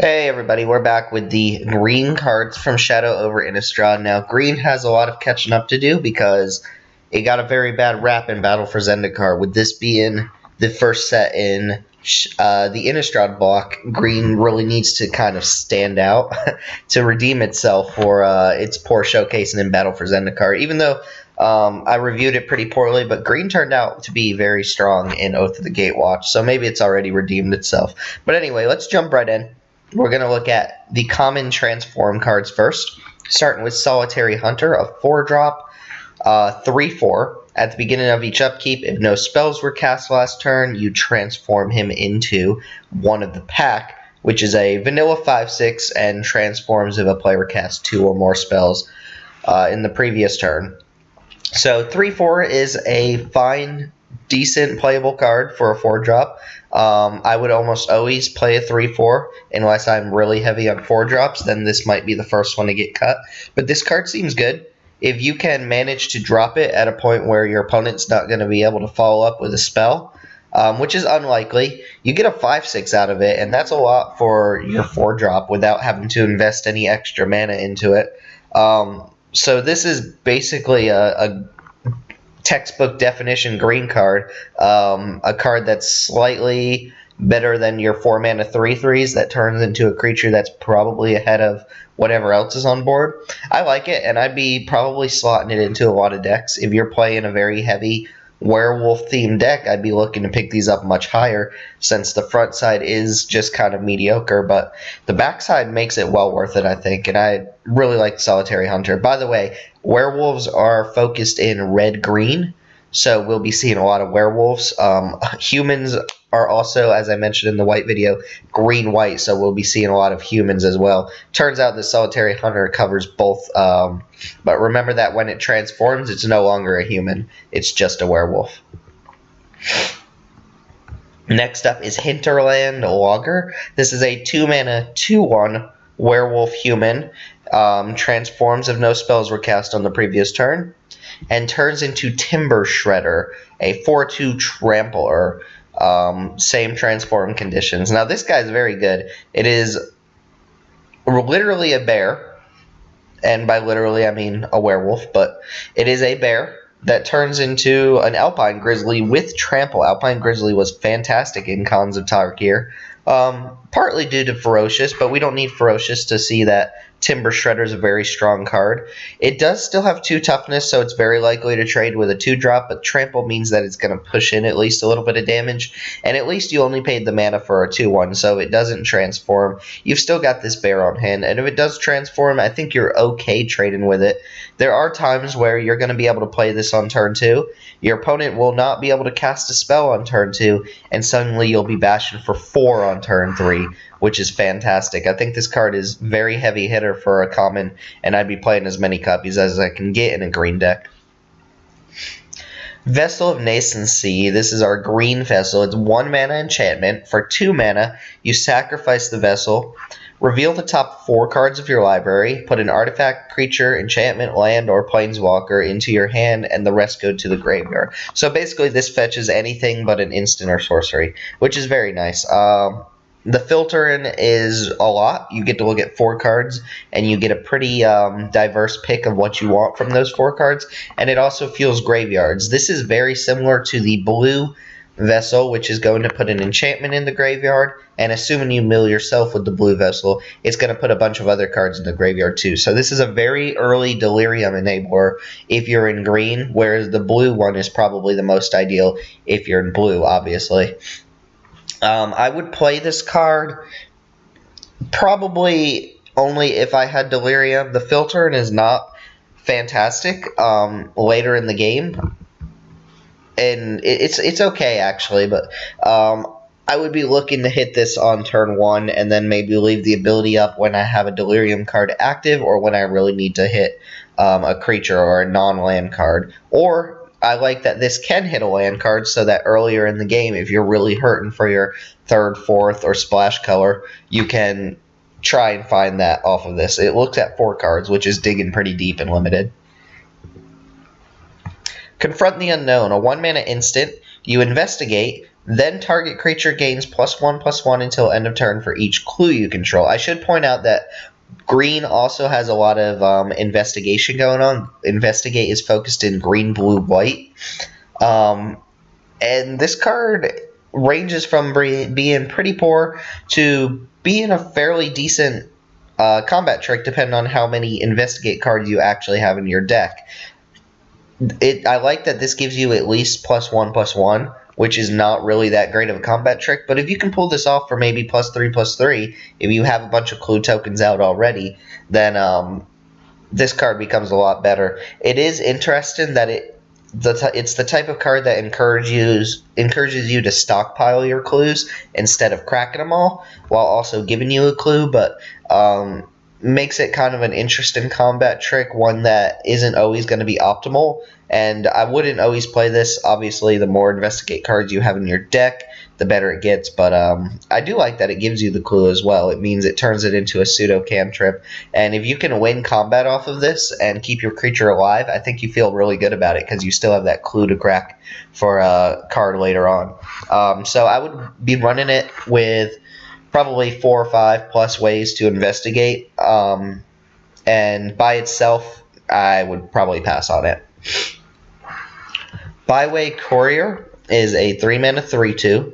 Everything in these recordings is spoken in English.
Hey everybody, we're back with the green cards from Shadow over Innistrad. Now, green has a lot of catching up to do because it got a very bad rap in Battle for Zendikar. With this being the first set in the Innistrad block, green really needs to kind of stand out to redeem itself for its poor showcasing in Battle for Zendikar. Even though I reviewed it pretty poorly, but green turned out to be very strong in Oath of the Gatewatch, so maybe it's already redeemed itself. But anyway, let's jump right in. We're going to look at the common transform cards first, starting with Solitary Hunter, a 4-drop, 3/4. At the beginning of each upkeep, if no spells were cast last turn, you transform him into one of the pack, which is a vanilla 5/6 and transforms if a player casts 2 or more spells in the previous turn. So 3/4 is a fine, decent playable card for a 4-drop. I would almost always play a 3/4 unless I'm really heavy on 4-drops. Then this might be the first one to get cut. But this card seems good. If you can manage to drop it at a point where your opponent's not going to be able to follow up with a spell, which is unlikely, you get a 5/6 out of it, and that's a lot for your 4-drop without having to invest any extra mana into it. So this is basically a textbook definition green card, a card that's slightly better than your 4-mana 3/3s that turns into a creature that's probably ahead of whatever else is on board. I like it, and I'd be probably slotting it into a lot of decks. If you're playing a very heavy werewolf-themed deck, I'd be looking to pick these up much higher, since the front side is just kind of mediocre, but the back side makes it well worth it, I think, and I really like Solitary Hunter. By the way, werewolves are focused in red-green, so we'll be seeing a lot of werewolves. Humans are also, as I mentioned in the white video, green-white, so we'll be seeing a lot of humans as well. Turns out the Solitary Hunter covers both, but remember that when it transforms, it's no longer a human. It's just a werewolf. Next up is Hinterland Logger. This is a 2-mana, 2/1 werewolf human. Transforms if no spells were cast on the previous turn, and turns into Timber Shredder, a 4/2 trampler. Same transform conditions. Now this guy's very good. It is literally a bear, and by literally I mean a werewolf, but it is a bear that turns into an Alpine Grizzly with trample. Alpine Grizzly was fantastic in Cons of Tarkir, partly due to Ferocious, but we don't need Ferocious to see that Timber Shredder is a very strong card. It does still have 2 toughness, so it's very likely to trade with a 2-drop, but trample means that it's going to push in at least a little bit of damage, and at least you only paid the mana for a 2/1, so it doesn't transform. You've still got this bear on hand, and if it does transform, I think you're okay trading with it. There are times where you're going to be able to play this on turn 2. Your opponent will not be able to cast a spell on turn 2, and suddenly you'll be bashing for 4 on turn 3, which is fantastic. I think this card is very heavy hitter for a common, and I'd be playing as many copies as I can get in a green deck. Vessel of Nascency. This is our green vessel. It's 1 mana enchantment. For 2 mana, you sacrifice the vessel, reveal the top 4 cards of your library, put an artifact, creature, enchantment, land, or planeswalker into your hand, and the rest go to the graveyard. So basically this fetches anything but an instant or sorcery, which is very nice. The filtering is a lot. You get to look at 4 cards, and you get a pretty diverse pick of what you want from those 4 cards, and it also fuels graveyards. This is very similar to the blue vessel, which is going to put an enchantment in the graveyard, and assuming you mill yourself with the blue vessel, it's going to put a bunch of other cards in the graveyard too. So this is a very early Delirium enabler if you're in green, whereas the blue one is probably the most ideal if you're in blue, obviously. I would play this card probably only if I had Delirium. The filtering is not fantastic later in the game, and it's okay actually, but I would be looking to hit this on turn 1 and then maybe leave the ability up when I have a Delirium card active, or when I really need to hit a creature or a non-land card. Or I like that this can hit a land card, so that earlier in the game, if you're really hurting for your 3rd, 4th, or splash color, you can try and find that off of this. It looks at 4 cards, which is digging pretty deep and limited. Confront the Unknown, a 1-mana instant. You investigate, Then target creature gains +1/+1 until end of turn for each clue you control. I should point out that green also has a lot of investigation going on. Investigate is focused in green, blue, white. And this card ranges from being pretty poor to being a fairly decent combat trick, depending on how many investigate cards you actually have in your deck. I like that this gives you at least +1/+1, which is not really that great of a combat trick, but if you can pull this off for maybe +3/+3, if you have a bunch of clue tokens out already, then this card becomes a lot better. It is interesting that it's the type of card that encourages you to stockpile your clues instead of cracking them all, while also giving you a clue, but makes it kind of an interesting combat trick, one that isn't always going to be optimal. And I wouldn't always play this. Obviously, the more investigate cards you have in your deck, the better it gets, but I do like that it gives you the clue as well. It means it turns it into a pseudo cantrip, and if you can win combat off of this and keep your creature alive, I think you feel really good about it because you still have that clue to crack for a card later on. So I would be running it with probably 4 or 5 plus ways to investigate, and by itself I would probably pass on it. Byway Courier is a 3-mana 3/2.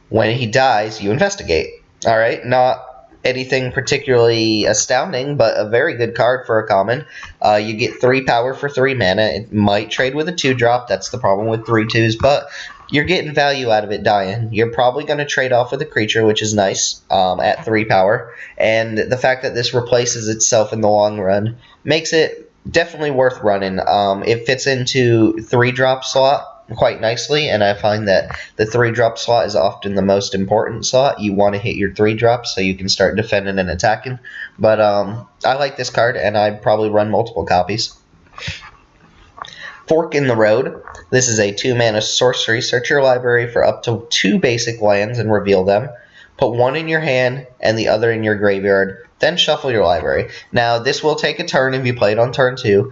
When he dies, you investigate. Alright, not anything particularly astounding, but a very good card for a common. You get 3 power for 3 mana. It might trade with a 2-drop. That's the problem with 3/2s, but you're getting value out of it dying. You're probably going to trade off with a creature, which is nice, at 3 power. And the fact that this replaces itself in the long run makes it definitely worth running. It fits into 3-drop slot quite nicely, and I find that the 3-drop slot is often the most important slot. You want to hit your 3-drops so you can start defending and attacking. But I like this card, and I'd probably run multiple copies. Fork in the Road. This is a 2-mana sorcery. Search your library for up to 2 basic lands and reveal them. Put 1 in your hand and the other in your graveyard. Then shuffle your library. Now, this will take a turn if you play it on turn 2.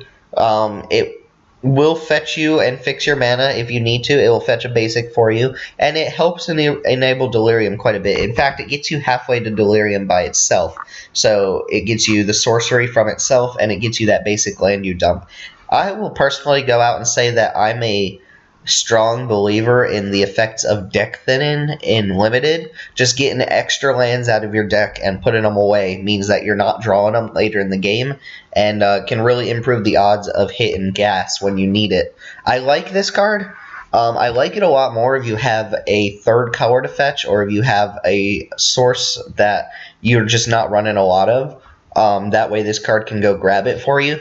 It will fetch you and fix your mana if you need to. It will fetch a basic for you, and it helps enable Delirium quite a bit. In fact, it gets you halfway to Delirium by itself. So it gets you the sorcery from itself, and it gets you that basic land you dump. I will personally go out and say that I'm a strong believer in the effects of deck thinning in Limited. Just getting extra lands out of your deck and putting them away means that you're not drawing them later in the game, and can really improve the odds of hitting gas when you need it. I like this card. I like it a lot more if you have a 3rd color to fetch, or if you have a source that you're just not running a lot of. That way this card can go grab it for you.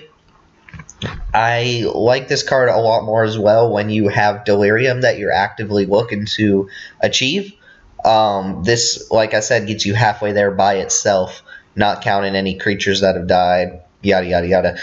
I like this card a lot more as well when you have Delirium that you're actively looking to achieve. This, like I said, gets you halfway there by itself, not counting any creatures that have died, yada yada yada.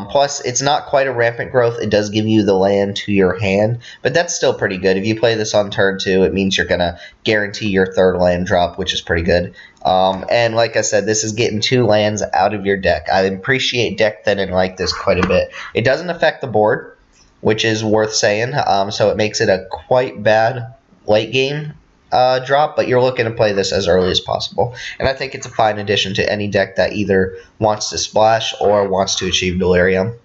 Plus, it's not quite a rampant growth. It does give you the land to your hand, but that's still pretty good. If you play this on turn 2, it means you're going to guarantee your 3rd land drop, which is pretty good. And like I said, this is getting 2 lands out of your deck. I appreciate deck thinning like this quite a bit. It doesn't affect the board, which is worth saying, so it makes it a quite bad late game drop, but you're looking to play this as early as possible. And I think it's a fine addition to any deck that either wants to splash or wants to achieve Delirium.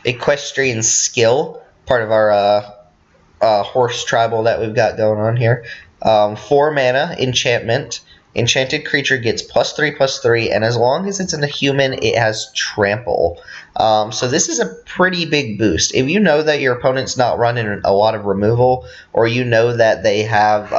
Equestrian Skill, part of our horse tribal that we've got going on here. 4 mana, enchantment. Enchanted creature gets +3/+3, and as long as it's in a human, it has trample. So this is a pretty big boost. If you know that your opponent's not running a lot of removal, or you know that they have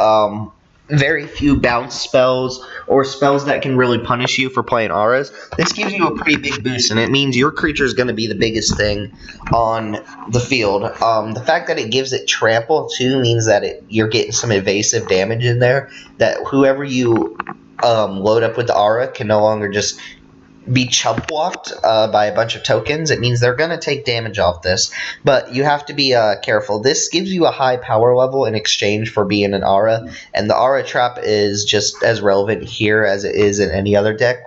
very few bounce spells, or spells that can really punish you for playing auras, this gives you a pretty big boost, and it means your creature is going to be the biggest thing on the field. The fact that it gives it trample, too, means that you're getting some evasive damage in there, that whoever you load up with the aura can no longer just be chump blocked by a bunch of tokens. It means they're going to take damage off this, but you have to be careful. This gives you a high power level in exchange for being an aura, and the aura trap is just as relevant here as it is in any other deck,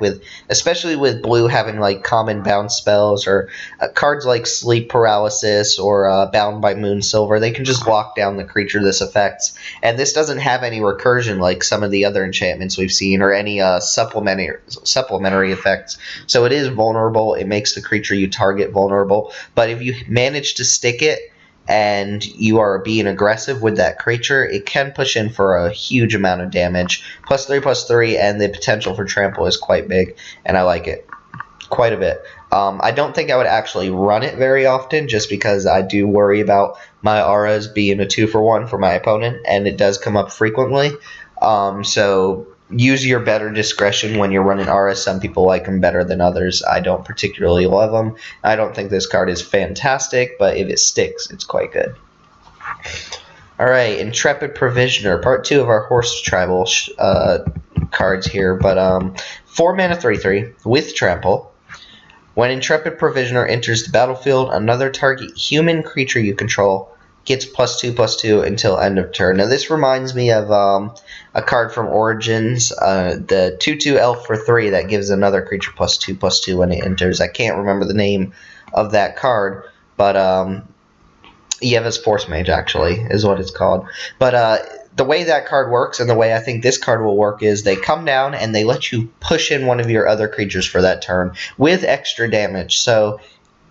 especially with blue having like common bounce spells or cards like sleep paralysis or bound by moon silver. They can just lock down the creature this affects, and this doesn't have any recursion like some of the other enchantments we've seen or any supplementary effects. So it is vulnerable. It makes the creature you target vulnerable. But if you manage to stick it and you are being aggressive with that creature, it can push in for a huge amount of damage. +3/+3, and the potential for trample is quite big, and I like it quite a bit. I don't think I would actually run it very often just because I do worry about my auras being a 2-for-1 for my opponent, and it does come up frequently. So use your better discretion when you're running auras. Some people like them better than others. I don't particularly love them. I don't think this card is fantastic, but if it sticks, it's quite good. Alright, Intrepid Provisioner, part 2 of our horse tribal cards here. But 4 mana 3/3 with trample. When Intrepid Provisioner enters the battlefield, another target human creature you control gets +2/+2 until end of turn. Now this reminds me of a card from Origins, the 2/2 elf for 3 that gives another creature +2/+2 when it enters. I can't remember the name of that card, but Yeva's Force Mage actually is what it's called. But the way that card works and the way I think this card will work is they come down and they let you push in one of your other creatures for that turn with extra damage. So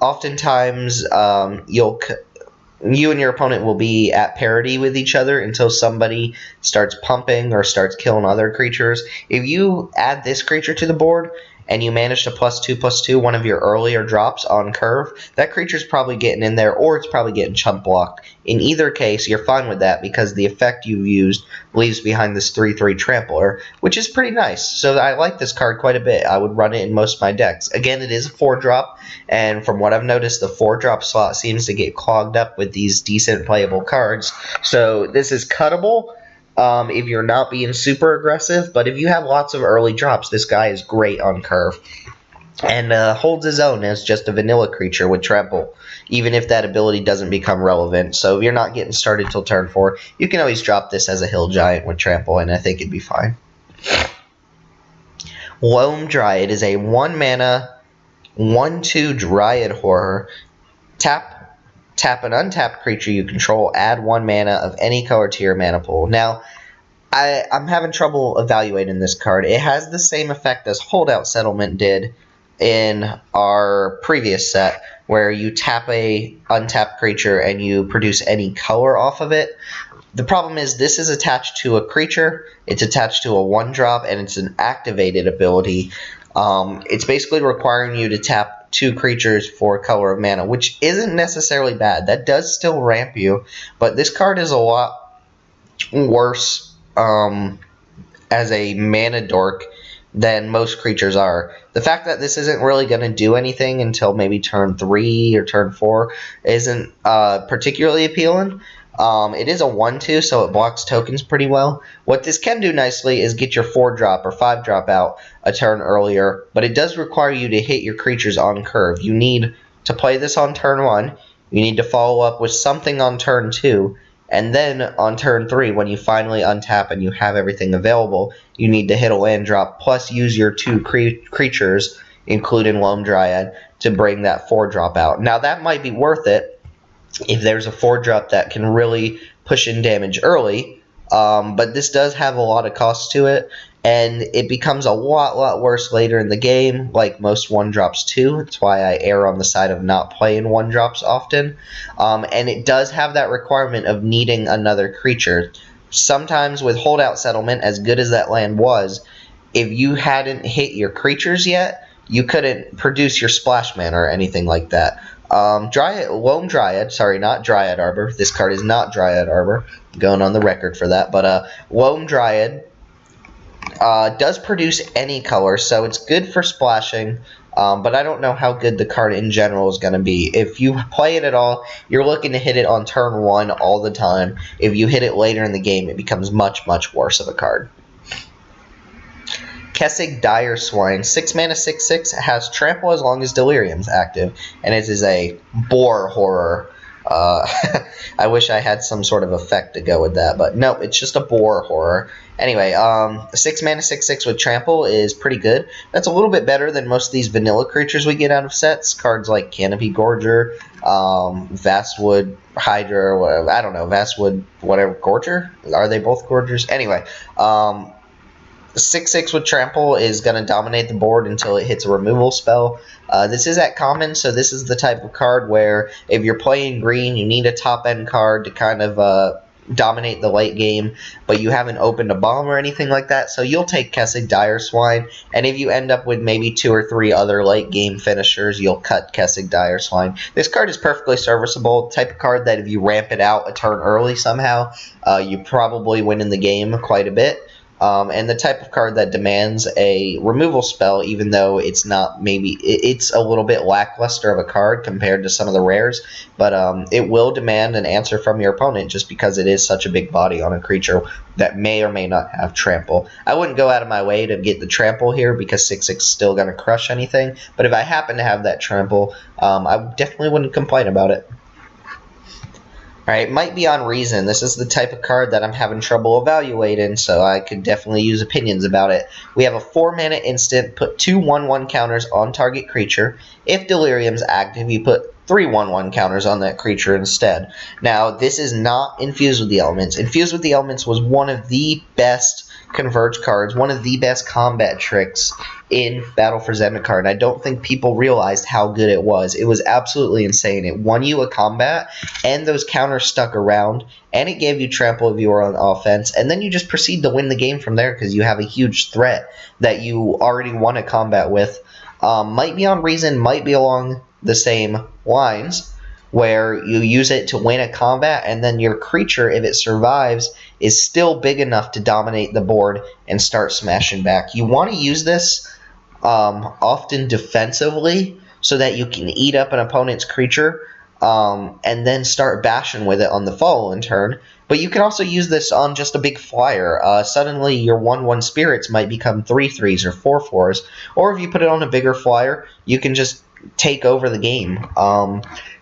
oftentimes you and your opponent will be at parity with each other until somebody starts pumping or starts killing other creatures. If you add this creature to the board and you manage to +2/+2 one of your earlier drops on curve, that creature's probably getting in there, or it's probably getting chump blocked. In either case, you're fine with that because the effect you've used leaves behind this 3/3 trampler, which is pretty nice. So I like this card quite a bit. I would run it in most of my decks. Again, it is a 4-drop, and from what I've noticed, the 4-drop slot seems to get clogged up with these decent playable cards. So this is cuttable if you're not being super aggressive, but if you have lots of early drops, this guy is great on curve. And holds his own as just a vanilla creature with trample, even if that ability doesn't become relevant. So if you're not getting started till turn 4, you can always drop this as a hill giant with trample, and I think it'd be fine. Wont Dry. It is a 1 mana 1/2 Dryad horror. Tap an untapped creature you control, add 1 mana of any color to your mana pool. Now, I'm having trouble evaluating this card. It has the same effect as Holdout Settlement did in our previous set, where you tap a untapped creature and you produce any color off of it. The problem is this is attached to a creature, it's attached to a 1-drop, and it's an activated ability. It's basically requiring you to tap 2 creatures for a color of mana, which isn't necessarily bad. That does still ramp you, but this card is a lot worse as a mana dork than most creatures are. The fact that this isn't really going to do anything until maybe turn 3 or turn 4 isn't particularly appealing. It is a 1/2, so it blocks tokens pretty well. What this can do nicely is get your 4-drop or 5-drop out a turn earlier, but it does require you to hit your creatures on curve. You need to play this on turn 1, you need to follow up with something on turn 2, and then on turn 3, when you finally untap and you have everything available, you need to hit a land drop, plus use your 2 creatures, including Wont Dry, to bring that 4-drop out. Now that might be worth it if there's a 4-drop that can really push in damage early, but this does have a lot of cost to it, and it becomes a lot worse later in the game, like most 1-drops too. That's why I err on the side of not playing 1-drops often, and it does have that requirement of needing another creature. Sometimes with Holdout Settlement, as good as that land was, if you hadn't hit your creatures yet, you couldn't produce your splash mana or anything like that. Wont Dryad, sorry, not Dryad Arbor. This card is not Dryad Arbor. I'm going on the record for that. But Wont Dryad does produce any color, so it's good for splashing. But I don't know how good the card in general is going to be. If you play it at all, you're looking to hit it on turn 1 all the time. If you hit it later in the game, it becomes much worse of a card. Kecak Dire Swine, 6 mana, 6/6, has trample as long as Delirium's active, and it is a boar horror. I wish I had some sort of effect to go with that, but no, it's just a boar horror. Anyway, 6 mana, 6/6 with trample is pretty good. That's a little bit better than most of these vanilla creatures we get out of sets. Cards like Canopy Gorger, Vastwood Hydra, whatever, I don't know, Vastwood, whatever, Gorger? Are they both Gorgers? Anyway, 6/6 with trample is going to dominate the board until it hits a removal spell. This is at common, so this is the type of card where if you're playing green, you need a top-end card to kind of dominate the late game, but you haven't opened a bomb or anything like that, so you'll take Kecak Dire Swine, and if you end up with maybe 2 or 3 other late-game finishers, you'll cut Kecak Dire Swine. This card is perfectly serviceable, type of card that if you ramp it out a turn early somehow, you probably win in the game quite a bit. And the type of card that demands a removal spell, even though it's not it's a little bit lackluster of a card compared to some of the rares, but it will demand an answer from your opponent just because it is such a big body on a creature that may or may not have trample. I wouldn't go out of my way to get the trample here because 6/6 is still going to crush anything, but if I happen to have that trample, I definitely wouldn't complain about it. Alright, Might Beyond Reason. This is the type of card that I'm having trouble evaluating, so I could definitely use opinions about it. We have a 4-mana instant, put 2 1/1 counters on target creature. If Delirium's active, you put 3 1/1 counters on that creature instead. Now, this is not Infused with the Elements. Infused with the Elements was one of the best Converge cards, one of the best combat tricks in Battle for Zendikar, and I don't think people realized how good it was. It was absolutely insane. It won you a combat, and those counters stuck around, and it gave you trample if you were on offense, and then you just proceed to win the game from there because you have a huge threat that you already won a combat with. Might Beyond Reason might be along the same lines, where you use it to win a combat, and then your creature, if it survives, is still big enough to dominate the board and start smashing back. You want to use this often defensively so that you can eat up an opponent's creature and then start bashing with it on the following turn. But you can also use this on just a big flyer. Suddenly your 1/1 spirits might become 3/3s or 4/4s, or if you put it on a bigger flyer, you can just take over the game.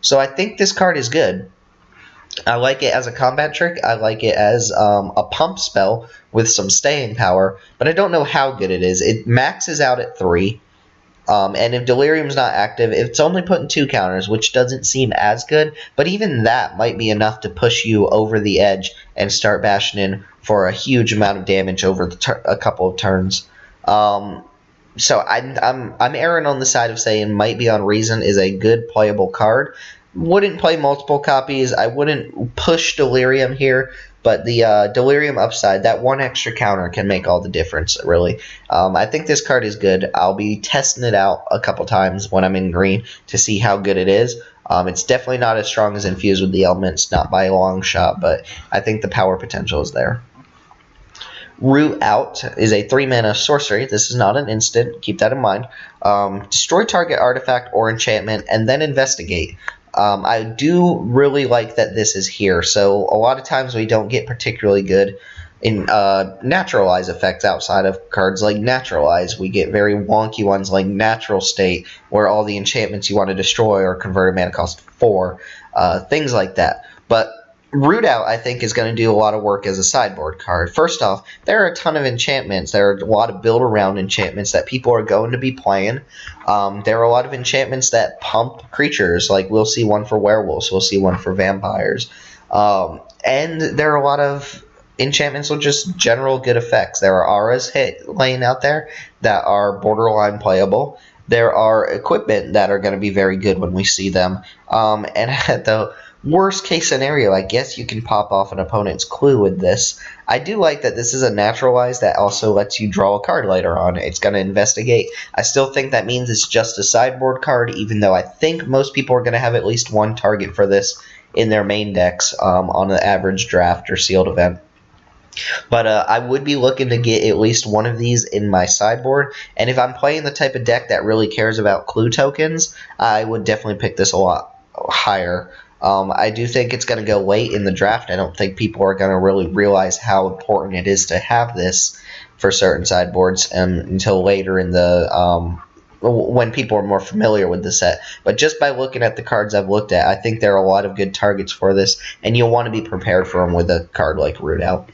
So I think this card is good. I like it as a combat trick. I like it as a pump spell with some staying power, but I don't know how good it is. It maxes out at 3, and if Delirium's not active, it's only putting 2 counters, which doesn't seem as good, but even that might be enough to push you over the edge and start bashing in for a huge amount of damage over a couple of turns. So I'm erring on the side of saying Might Beyond Reason is a good playable card. Wouldn't play multiple copies. I wouldn't push Delirium here, but the Delirium upside, that 1 extra counter can make all the difference, really. I think this card is good. I'll be testing it out a couple times when I'm in green to see how good it is. It's definitely not as strong as Infused with the Elements, not by a long shot, but I think the power potential is there. Root Out is a 3-mana sorcery. This is not an instant. Keep that in mind. Destroy target artifact or enchantment, and then investigate. I do really like that this is here. So a lot of times we don't get particularly good in naturalize effects outside of cards like naturalize. We get very wonky ones like natural state, where all the enchantments you want to destroy are converted mana cost 4. Things like that. But Root Out, I think, is going to do a lot of work as a sideboard card. First off, there are a ton of enchantments. There are a lot of build-around enchantments that people are going to be playing. There are a lot of enchantments that pump creatures, like we'll see one for werewolves, we'll see one for vampires. And there are a lot of enchantments with just general good effects. There are auras laying out there that are borderline playable. There are equipment that are going to be very good when we see them. And at the worst case scenario, I guess you can pop off an opponent's clue with this. I do like that this is a naturalize that also lets you draw a card later on. It's going to investigate. I still think that means it's just a sideboard card, even though I think most people are going to have at least one target for this in their main decks on an average draft or sealed event. But I would be looking to get at least one of these in my sideboard, and if I'm playing the type of deck that really cares about clue tokens, I would definitely pick this a lot higher. I do think it's going to go late in the draft. I don't think people are going to really realize how important it is to have this for certain sideboards until later in the when people are more familiar with the set. But just by looking at the cards I've looked at, I think there are a lot of good targets for this, and you'll want to be prepared for them with a card like Root Out.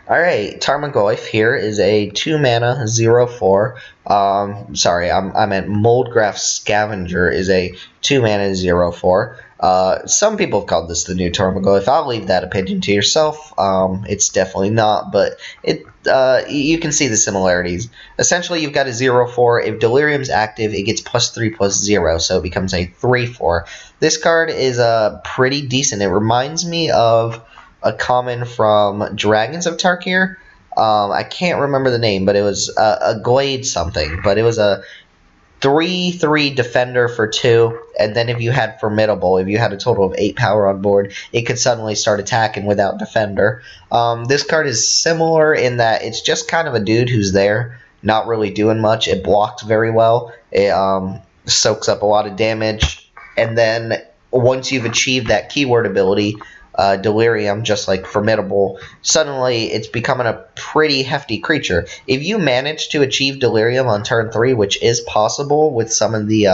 Alright, Tarmogoyf here is a 2-mana 0/4. Sorry, I meant Moldgraph Scavenger is a 2-mana 0/4. Some people have called this the new Tarmogoyf. I'll leave that opinion to yourself. It's definitely not, but you can see the similarities. Essentially, you've got a 0/4. If Delirium's active, it gets +3/+0, so it becomes a 3/4. This card is pretty decent. It reminds me of a common from Dragons of Tarkir. I can't remember the name, but it was a Glade something. But it was a 3/3 defender for 2, and then if you had Formidable, if you had a total of 8 power on board, it could suddenly start attacking without defender. This card is similar in that it's just kind of a dude who's there, not really doing much. It blocks very well. It soaks up a lot of damage, and then once you've achieved that keyword ability, Delirium, just like Formidable, suddenly it's becoming a pretty hefty creature. If you manage to achieve Delirium on turn 3, which is possible with some of the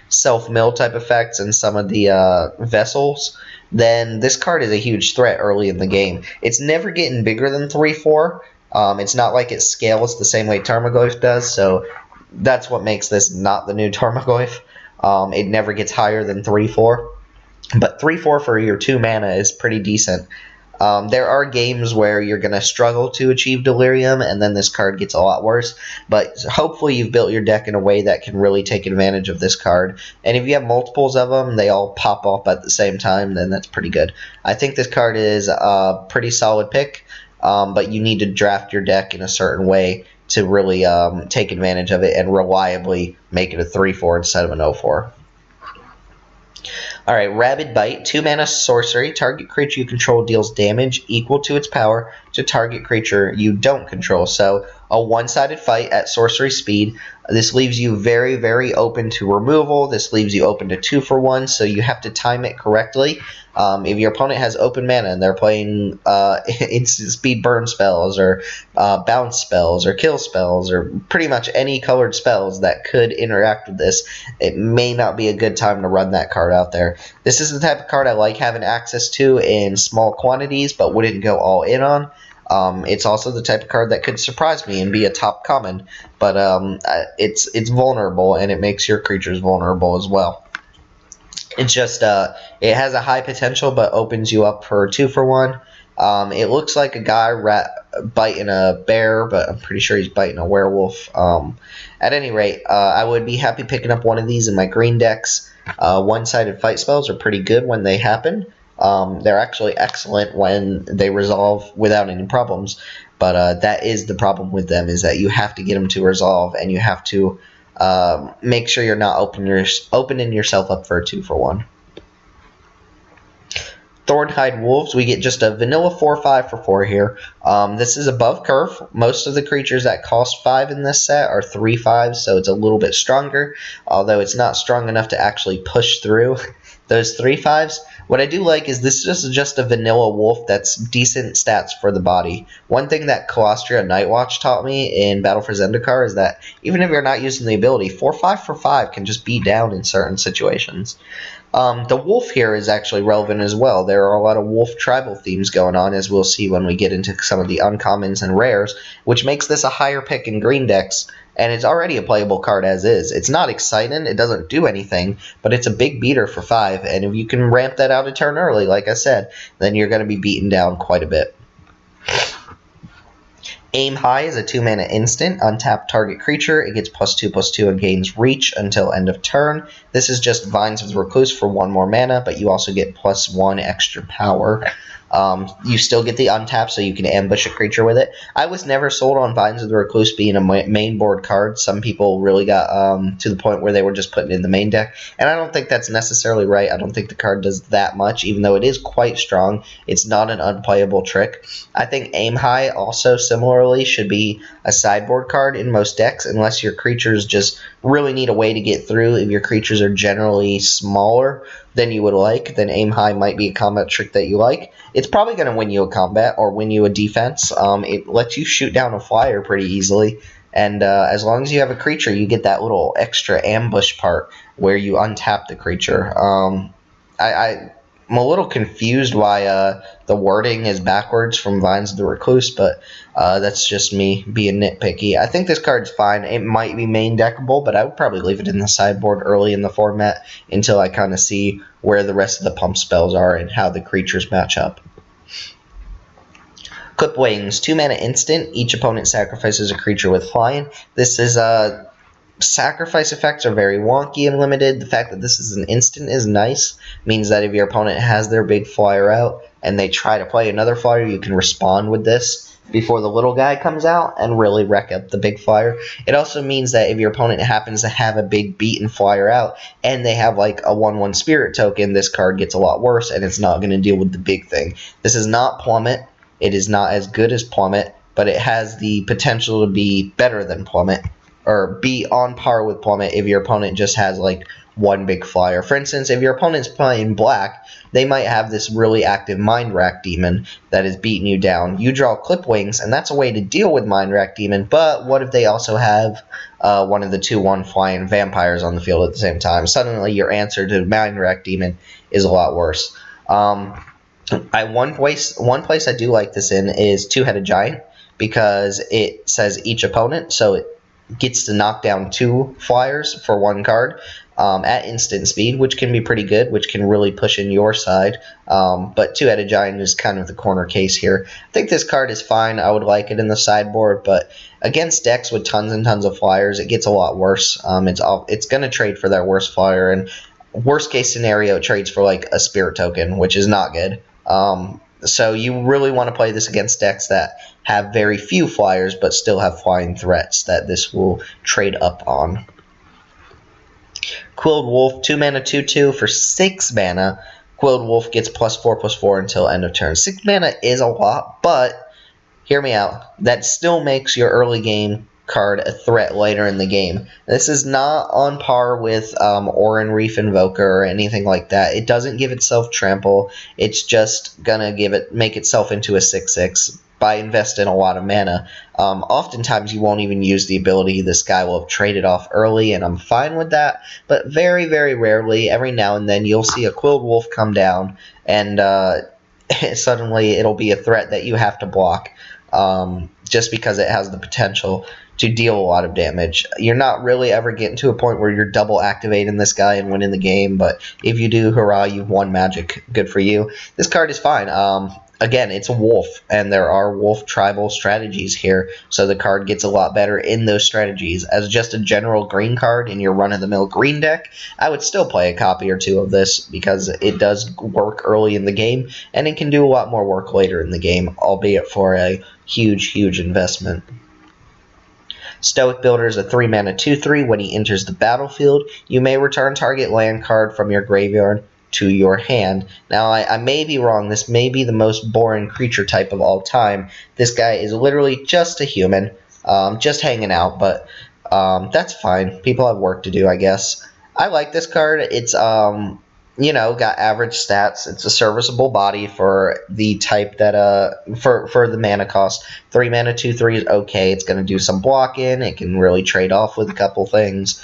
self-mill type effects and some of the vessels, then this card is a huge threat early in the game. It's never getting bigger than 3/4. It's not like it scales the same way Tarmogoyf does, so that's what makes this not the new Tarmogoyf. It never gets higher than 3/4. But 3/4 for your 2 mana is pretty decent. There are games where you're going to struggle to achieve Delirium, and then this card gets a lot worse. But hopefully you've built your deck in a way that can really take advantage of this card. And if you have multiples of them, they all pop up at the same time, then that's pretty good. I think this card is a pretty solid pick, but you need to draft your deck in a certain way to really take advantage of it and reliably make it a 3/4 instead of an 0/4. Alright, Rabid Bite, 2-mana sorcery. Target creature you control deals damage equal to its power to target creature you don't control. So, a one-sided fight at sorcery speed. This leaves you very, very open to removal. This leaves you open to 2-for-1, so you have to time it correctly. If your opponent has open mana and they're playing instant speed burn spells or bounce spells or kill spells or pretty much any colored spells that could interact with this, it may not be a good time to run that card out there. This is the type of card I like having access to in small quantities but wouldn't go all in on. It's also the type of card that could surprise me and be a top common, but it's vulnerable and it makes your creatures vulnerable as well. It's just it has a high potential but opens you up for 2-for-1. It looks like a guy biting a bear, but I'm pretty sure he's biting a werewolf. At any rate, I would be happy picking up one of these in my green decks. One-sided fight spells are pretty good when they happen. They're actually excellent when they resolve without any problems, but that is the problem with them, is that you have to get them to resolve, and you have to make sure you're not opening yourself up for a 2-for-1. Thornhide Wolves, we get just a vanilla 4/5 for 4 here. This is above curve. Most of the creatures that cost 5 in this set are 3/5, so it's a little bit stronger, although it's not strong enough to actually push through those 3/5s. What I do like is this is just a vanilla wolf that's decent stats for the body. One thing that Colostria Nightwatch taught me in Battle for Zendikar is that even if you're not using the ability, 4/5 for 5 can just be down in certain situations. The wolf here is actually relevant as well. There are a lot of wolf tribal themes going on, as we'll see when we get into some of the uncommons and rares, which makes this a higher pick in green decks, and it's already a playable card as is. It's not exciting, it doesn't do anything, but it's a big beater for 5, and if you can ramp that out a turn early, like I said, then you're going to be beaten down quite a bit. Aim High is a 2-mana instant. Untap target creature. It gets +2/+2 and gains reach until end of turn. This is just Vines of the Recluse for 1 more mana, but you also get +1 extra power. You still get the untap, so you can ambush a creature with it. I was never sold on Vines of the Recluse being a main board card. Some people really got to the point where they were just putting it in the main deck, and I don't think that's necessarily right. I don't think the card does that much, even though it is quite strong. It's not an unplayable trick. I think Aim High also similarly should be a sideboard card in most decks, unless your creatures just really need a way to get through. If your creatures are generally smaller, than you would like, then aim high might be a combat trick that you like. It's probably going to win you a combat or win you a defense. It lets you shoot down a flyer pretty easily, and as long as you have a creature, you get that little extra ambush part where you untap the creature. I'm a little confused why the wording is backwards from Vines of the Recluse, but that's just me being nitpicky. I think this card's fine. It might be main deckable, but I would probably leave it in the sideboard early in the format until I kind of see where the rest of the pump spells are and how the creatures match up. Clip Wings, 2-mana instant. Each opponent sacrifices a creature with flying. This is sacrifice effects are very wonky and limited. The fact that this is an instant is nice. Means that if your opponent has their big flyer out and they try to play another flyer, you can respond with this before the little guy comes out and really wreck up the big flyer. It also means that if your opponent happens to have a big beaten flyer out and they have like a 1/1 spirit token, this card gets a lot worse and it's not going to deal with the big thing. This is not Plummet. It is not as good as Plummet, but it has the potential to be better than Plummet, or be on par with Plummet if your opponent just has like one big flyer. For instance, if your opponent's playing black, they might have this really active Mind Rack Demon that is beating you down. You draw Clip Wings, and that's a way to deal with Mind Rack Demon, but what if they also have one of the 2/1 flying vampires on the field at the same time? Suddenly your answer to Mind Rack Demon is a lot worse. One place I do like this in is Two-Headed Giant, because it says each opponent, so it gets to knock down 2 flyers for 1 card at instant speed, which can be pretty good, which can really push in your side. But Two-Headed Giant is kind of the corner case here. I think this card is fine. I would like it in the sideboard, but against decks with tons and tons of flyers, it gets a lot worse. It's going to trade for that worst flyer, and worst case scenario, it trades for like a spirit token, which is not good. So you really want to play this against decks that have very few flyers but still have flying threats that this will trade up on. Quilled Wolf, 2-mana 2/2 for 6 mana. Quilled Wolf gets +4/+4 until end of turn. 6 mana is a lot, but hear me out. That still makes your early game card a threat later in the game. This is not on par with Oran Reef Invoker or anything like that. It doesn't give itself trample. It's just gonna make itself into a 6/6 by investing a lot of mana. Oftentimes you won't even use the ability. This guy will have traded off early, and I'm fine with that. But very, very rarely, every now and then, you'll see a Quilled Wolf come down, and suddenly it'll be a threat that you have to block, just because it has the potential to deal a lot of damage. You're not really ever getting to a point where you're double activating this guy and winning the game, but if you do, hurrah, you've won Magic. Good for you. This card is fine. Again, it's a wolf, and there are wolf tribal strategies here, so the card gets a lot better in those strategies. As just a general green card in your run-of-the-mill green deck, I would still play a copy or 2 of this, because it does work early in the game, and it can do a lot more work later in the game, albeit for a huge, huge investment. Stoic Builders, a 3-mana 2/3. When he enters the battlefield, you may return target land card from your graveyard to your hand. Now, I may be wrong. This may be the most boring creature type of all time. This guy is literally just a human, just hanging out, but that's fine. People have work to do, I guess. I like this card. It's got average stats. It's a serviceable body for the type that for the mana cost. 3-mana 2/3 is okay. It's going to do some blocking. It can really trade off with a couple things.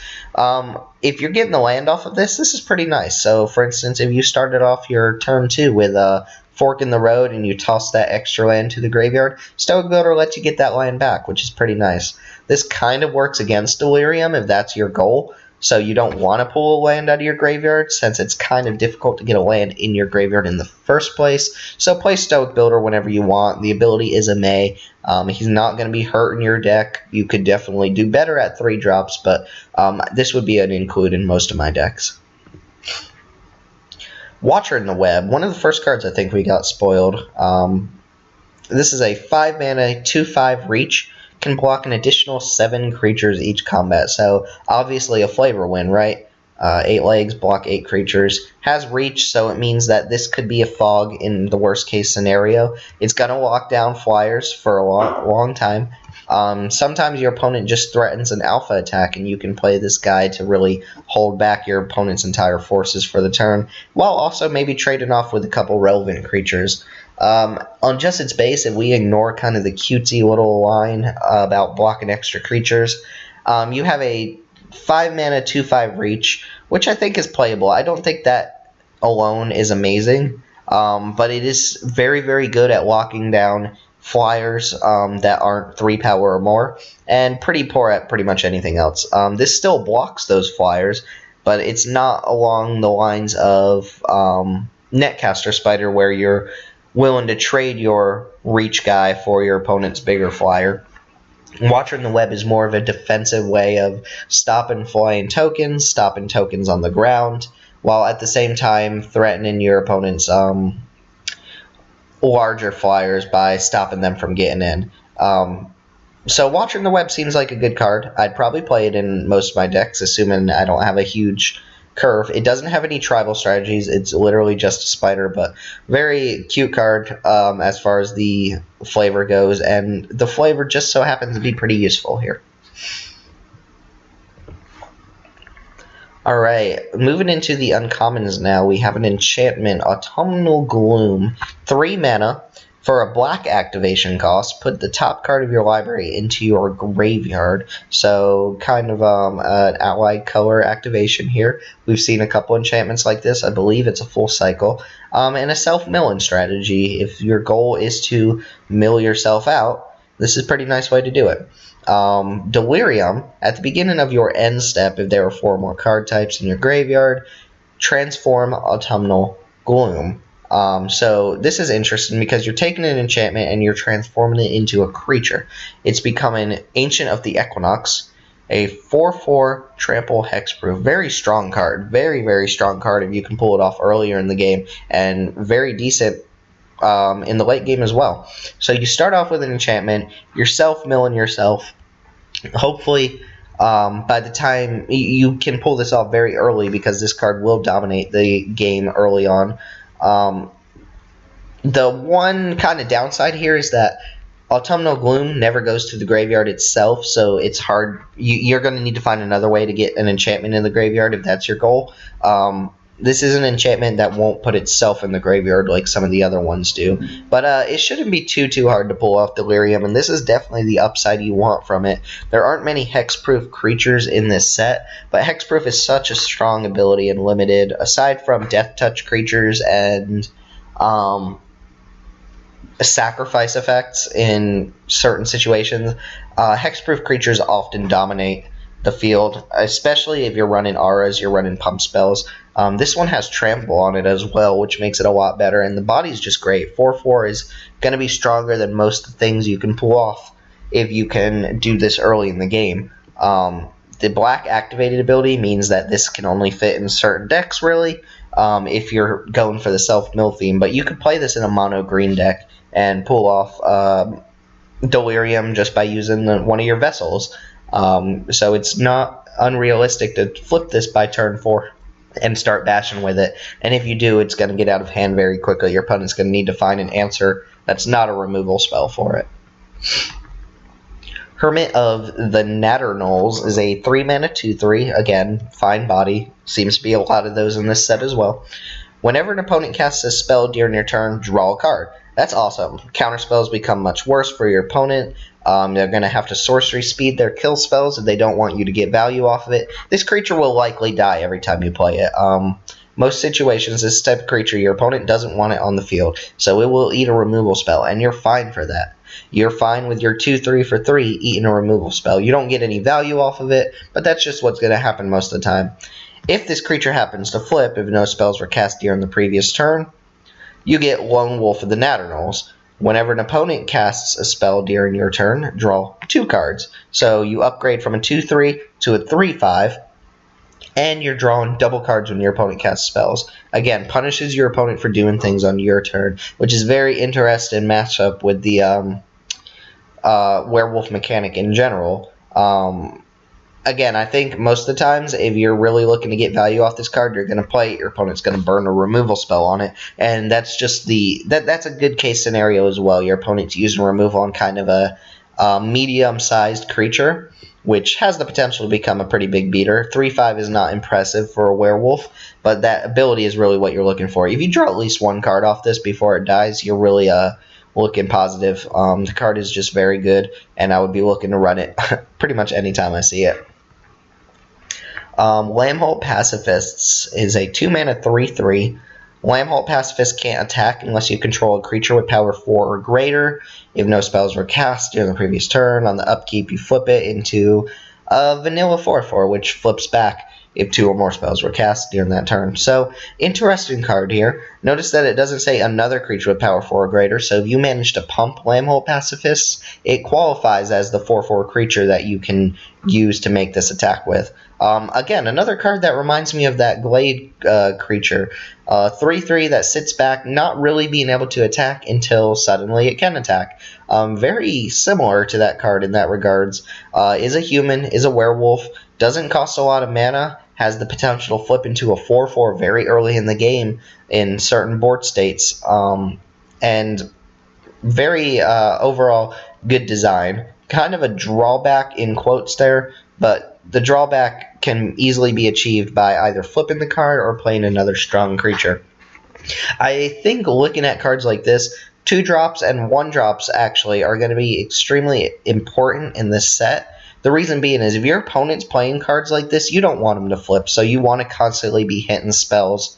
If you're getting the land off of this is pretty nice. So, for instance, if you started off your turn 2 with a Fork in the Road and you toss that extra land to the graveyard, Stoic Builder lets you get that land back, which is pretty nice. This kind of works against Delirium if that's your goal. So you don't want to pull a land out of your graveyard, since it's kind of difficult to get a land in your graveyard in the first place. So play Stoic Builder whenever you want. The ability is a May. He's not going to be hurting your deck. You could definitely do better at 3 drops, but this would be an include in most of my decks. Watcher in the Web. One of the first cards I think we got spoiled. This is a 5-mana 2/5 reach. Can block an additional 7 creatures each combat, so obviously a flavor win, right? 8 legs, block 8 creatures. Has reach, so it means that this could be a fog in the worst case scenario. It's going to lock down flyers for a long time. Sometimes your opponent just threatens an alpha attack, and you can play this guy to really hold back your opponent's entire forces for the turn, while also maybe trading off with a couple relevant creatures. On just its base, if we ignore kind of the cutesy little line about blocking extra creatures, you have a 5-mana 2/5 reach, which I think is playable. I don't think that alone is amazing, but it is very, very good at locking down flyers that aren't 3 power or more, and pretty poor at pretty much anything else. This still blocks those flyers, but it's not along the lines of Netcaster Spider, where you're willing to trade your reach guy for your opponent's bigger flyer. Watcher in the Web is more of a defensive way of stopping flying tokens, stopping tokens on the ground, while at the same time threatening your opponent's larger flyers by stopping them from getting in. So Watcher in the Web seems like a good card. I'd probably play it in most of my decks, assuming I don't have a huge curve. It doesn't have any tribal strategies. It's literally just a spider, but very cute card as far as the flavor goes, and the flavor just so happens to be pretty useful here. Alright, moving into the uncommons now, we have an enchantment, Autumnal Gloom. 3 mana for a black activation cost. Put the top card of your library into your graveyard. So, kind of an allied color activation here. We've seen a couple enchantments like this. I believe it's a full cycle. And a self-milling strategy. If your goal is to mill yourself out, this is a pretty nice way to do it. Delirium, at the beginning of your end step, if there are 4 more card types in your graveyard, transform Autumnal Gloom. So this is interesting because you're taking an enchantment and you're transforming it into a creature. It's becoming Ancient of the Equinox, a 4/4 trample hexproof. Very strong card. Very, very strong card if you can pull it off earlier in the game, and very decent in the late game as well. So you start off with an enchantment, you're self-milling yourself. Hopefully, by the time you can pull this off very early, because this card will dominate the game early on. The one kind of downside here is that Autumnal Gloom never goes to the graveyard itself, so it's hard. You're going to need to find another way to get an enchantment in the graveyard if that's your goal. This is an enchantment that won't put itself in the graveyard like some of the other ones do. But it shouldn't be too hard to pull off Delirium, and this is definitely the upside you want from it. There aren't many hexproof creatures in this set, but hexproof is such a strong ability and limited. Aside from death touch creatures and sacrifice effects in certain situations, hexproof creatures often dominate the field, especially if you're running auras, you're running pump spells. This one has trample on it as well, which makes it a lot better, and the body's just great. 4/4 is going to be stronger than most things you can pull off if you can do this early in the game. The black activated ability means that this can only fit in certain decks, really, if you're going for the self-mill theme, but you could play this in a mono green deck and pull off Delirium just by using one of your vessels. So it's not unrealistic to flip this by turn 4 and start bashing with it. And if you do, it's going to get out of hand very quickly. Your opponent's going to need to find an answer that's not a removal spell for it. Hermit of the Natter is a 3-mana 2/3. Again, fine body. Seems to be a lot of those in this set as well. Whenever an opponent casts a spell during your turn, draw a card. That's awesome. Counterspells become much worse for your opponent. They're going to have to sorcery speed their kill spells if they don't want you to get value off of it. This creature will likely die every time you play it. Most situations, this type of creature, your opponent doesn't want it on the field, so it will eat a removal spell, and you're fine for that. You're fine with your 2/3 for 3 eating a removal spell. You don't get any value off of it, but that's just what's going to happen most of the time. If this creature happens to flip, if no spells were cast during the previous turn, you get Lone Wolf of the Natter. Whenever an opponent casts a spell during your turn, draw 2 cards. So you upgrade from a 2/3 to a 3/5, and you're drawing double cards when your opponent casts spells. Again, punishes your opponent for doing things on your turn, which is very interesting matchup with the werewolf mechanic in general. Again, I think most of the times, if you're really looking to get value off this card, you're going to play it. Your opponent's going to burn a removal spell on it, and that's just that's a good case scenario as well. Your opponent's using removal on kind of a medium-sized creature, which has the potential to become a pretty big beater. 3/5 is not impressive for a werewolf, but that ability is really what you're looking for. If you draw at least one card off this before it dies, you're really looking positive. The card is just very good, and I would be looking to run it pretty much anytime I see it. Lamho Pacifists is a 2-mana 3/3. Lamho Pacifist can't attack unless you control a creature with power 4 or greater. If no spells were cast during the previous turn, on the upkeep you flip it into a vanilla 4/4, which flips back if 2 or more spells were cast during that turn. So, interesting card here. Notice that it doesn't say another creature with power 4 or greater, so if you manage to pump Lamho Pacifists, it qualifies as the 4/4 creature that you can use to make this attack with. Again, another card that reminds me of that Glade creature. 3/3 that sits back, not really being able to attack until suddenly it can attack. Very similar to that card in that regards. Is a human, is a werewolf, doesn't cost a lot of mana, has the potential to flip into a 4/4 very early in the game in certain board states, and very overall good design. Kind of a drawback in quotes there, but the drawback can easily be achieved by either flipping the card or playing another strong creature. I think looking at cards like this, 2-drops and 1-drops actually are going to be extremely important in this set. The reason being is if your opponent's playing cards like this, you don't want them to flip, so you want to constantly be hitting spells,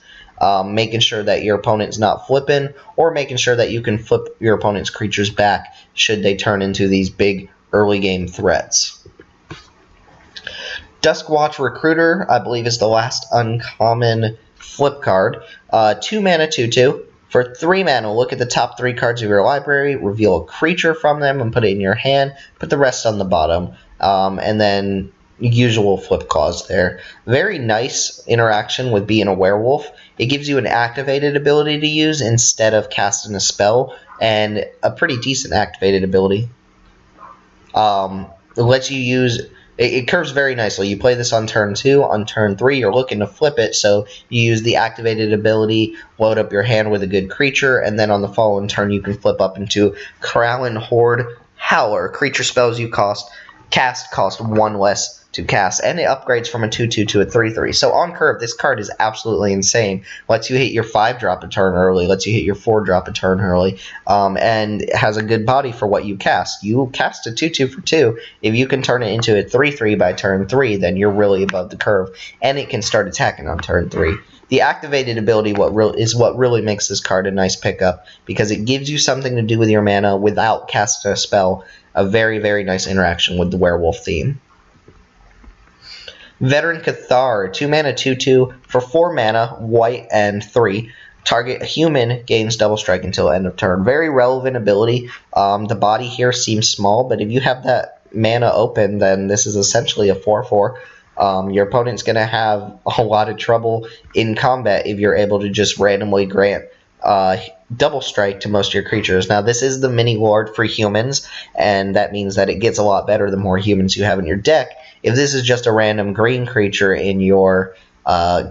making sure that your opponent's not flipping, or making sure that you can flip your opponent's creatures back should they turn into these big early game threats. Duskwatch Recruiter, I believe, is the last uncommon flip card. 2-mana 2/2. For 3 mana, look at the top 3 cards of your library, reveal a creature from them, and put it in your hand. Put the rest on the bottom. And then usual flip clause there. Very nice interaction with being a werewolf. It gives you an activated ability to use instead of casting a spell, and a pretty decent activated ability. It lets you use... It curves very nicely. You play this on turn 2. On turn 3, you're looking to flip it, so you use the activated ability, load up your hand with a good creature, and then on the following turn you can flip up into Corallin Horde Howler. Creature spells you cast cost 1 less to cast, and it upgrades from a 2/2 to a 3/3. So on curve, this card is absolutely insane. Lets you hit your 5-drop a turn early, lets you hit your 4-drop a turn early, and has a good body for what you cast. You cast a 2/2 for 2. If you can turn it into a 3/3 by turn 3, then you're really above the curve, and it can start attacking on turn 3. The activated ability is what really makes this card a nice pickup, because it gives you something to do with your mana without casting a spell. A very, very nice interaction with the werewolf theme. Veteran Cathar, 2-mana 2/2 for 4 mana, white and 3. Target a human gains double strike until end of turn. Very relevant ability. The body here seems small, but if you have that mana open, then this is essentially a 4/4. Your opponent's going to have a lot of trouble in combat if you're able to just randomly grant double strike to most of your creatures. Now, this is the mini lord for humans, and that means that it gets a lot better the more humans you have in your deck. If this is just a random green creature in your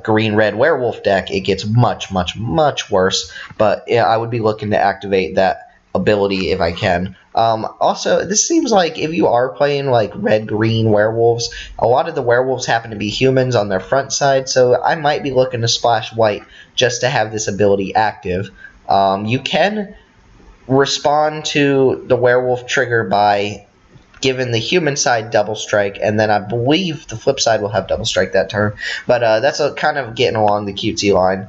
green-red werewolf deck, it gets much, much, much worse. But yeah, I would be looking to activate that ability if I can. Also, this seems like if you are playing like red-green werewolves, a lot of the werewolves happen to be humans on their front side, so I might be looking to splash white just to have this ability active. You can respond to the werewolf trigger by giving the human side double strike, and then I believe the flip side will have double strike that turn. But that's kind of getting along the cutesy line.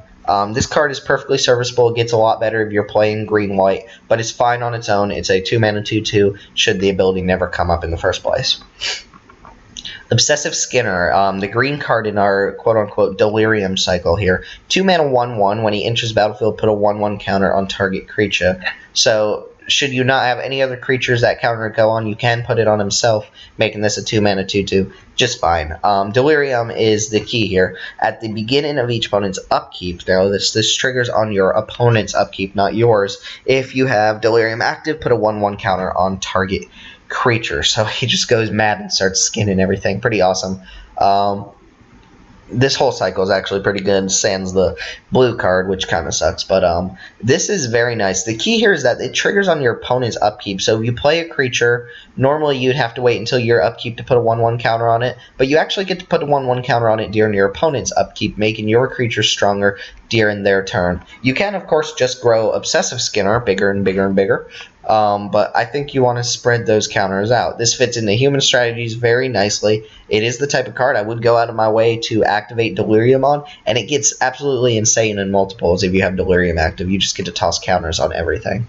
This card is perfectly serviceable. It gets a lot better if you're playing green-white, but it's fine on its own. It's a 2-mana 2/2 should the ability never come up in the first place. Obsessive Skinner, the green card in our quote-unquote delirium cycle here. 2-mana 1/1. When he enters battlefield, put a 1/1 counter on target creature. So should you not have any other creatures that counter go on, you can put it on himself, making this a 2-mana 2/2 just fine. Delirium is the key here. At the beginning of each opponent's upkeep, now this triggers on your opponent's upkeep, not yours. If you have Delirium active, put a 1/1 counter on target creature. So he just goes mad and starts skinning everything. Pretty awesome. this whole cycle is actually pretty good, sans the blue card, which kind of sucks. But this is very nice. The key here is that it triggers on your opponent's upkeep. So if you play a creature, normally you'd have to wait until your upkeep to put a 1/1 counter on it, but you actually get to put a 1/1 counter on it during your opponent's upkeep, making your creature stronger during their turn. You can, of course, just grow Obsessive Skinner bigger and bigger and bigger, but I think you want to spread those counters out. This fits into human strategies very nicely. It is the type of card I would go out of my way to activate Delirium on, and it gets absolutely insane in multiples if you have Delirium active. You just get to toss counters on everything.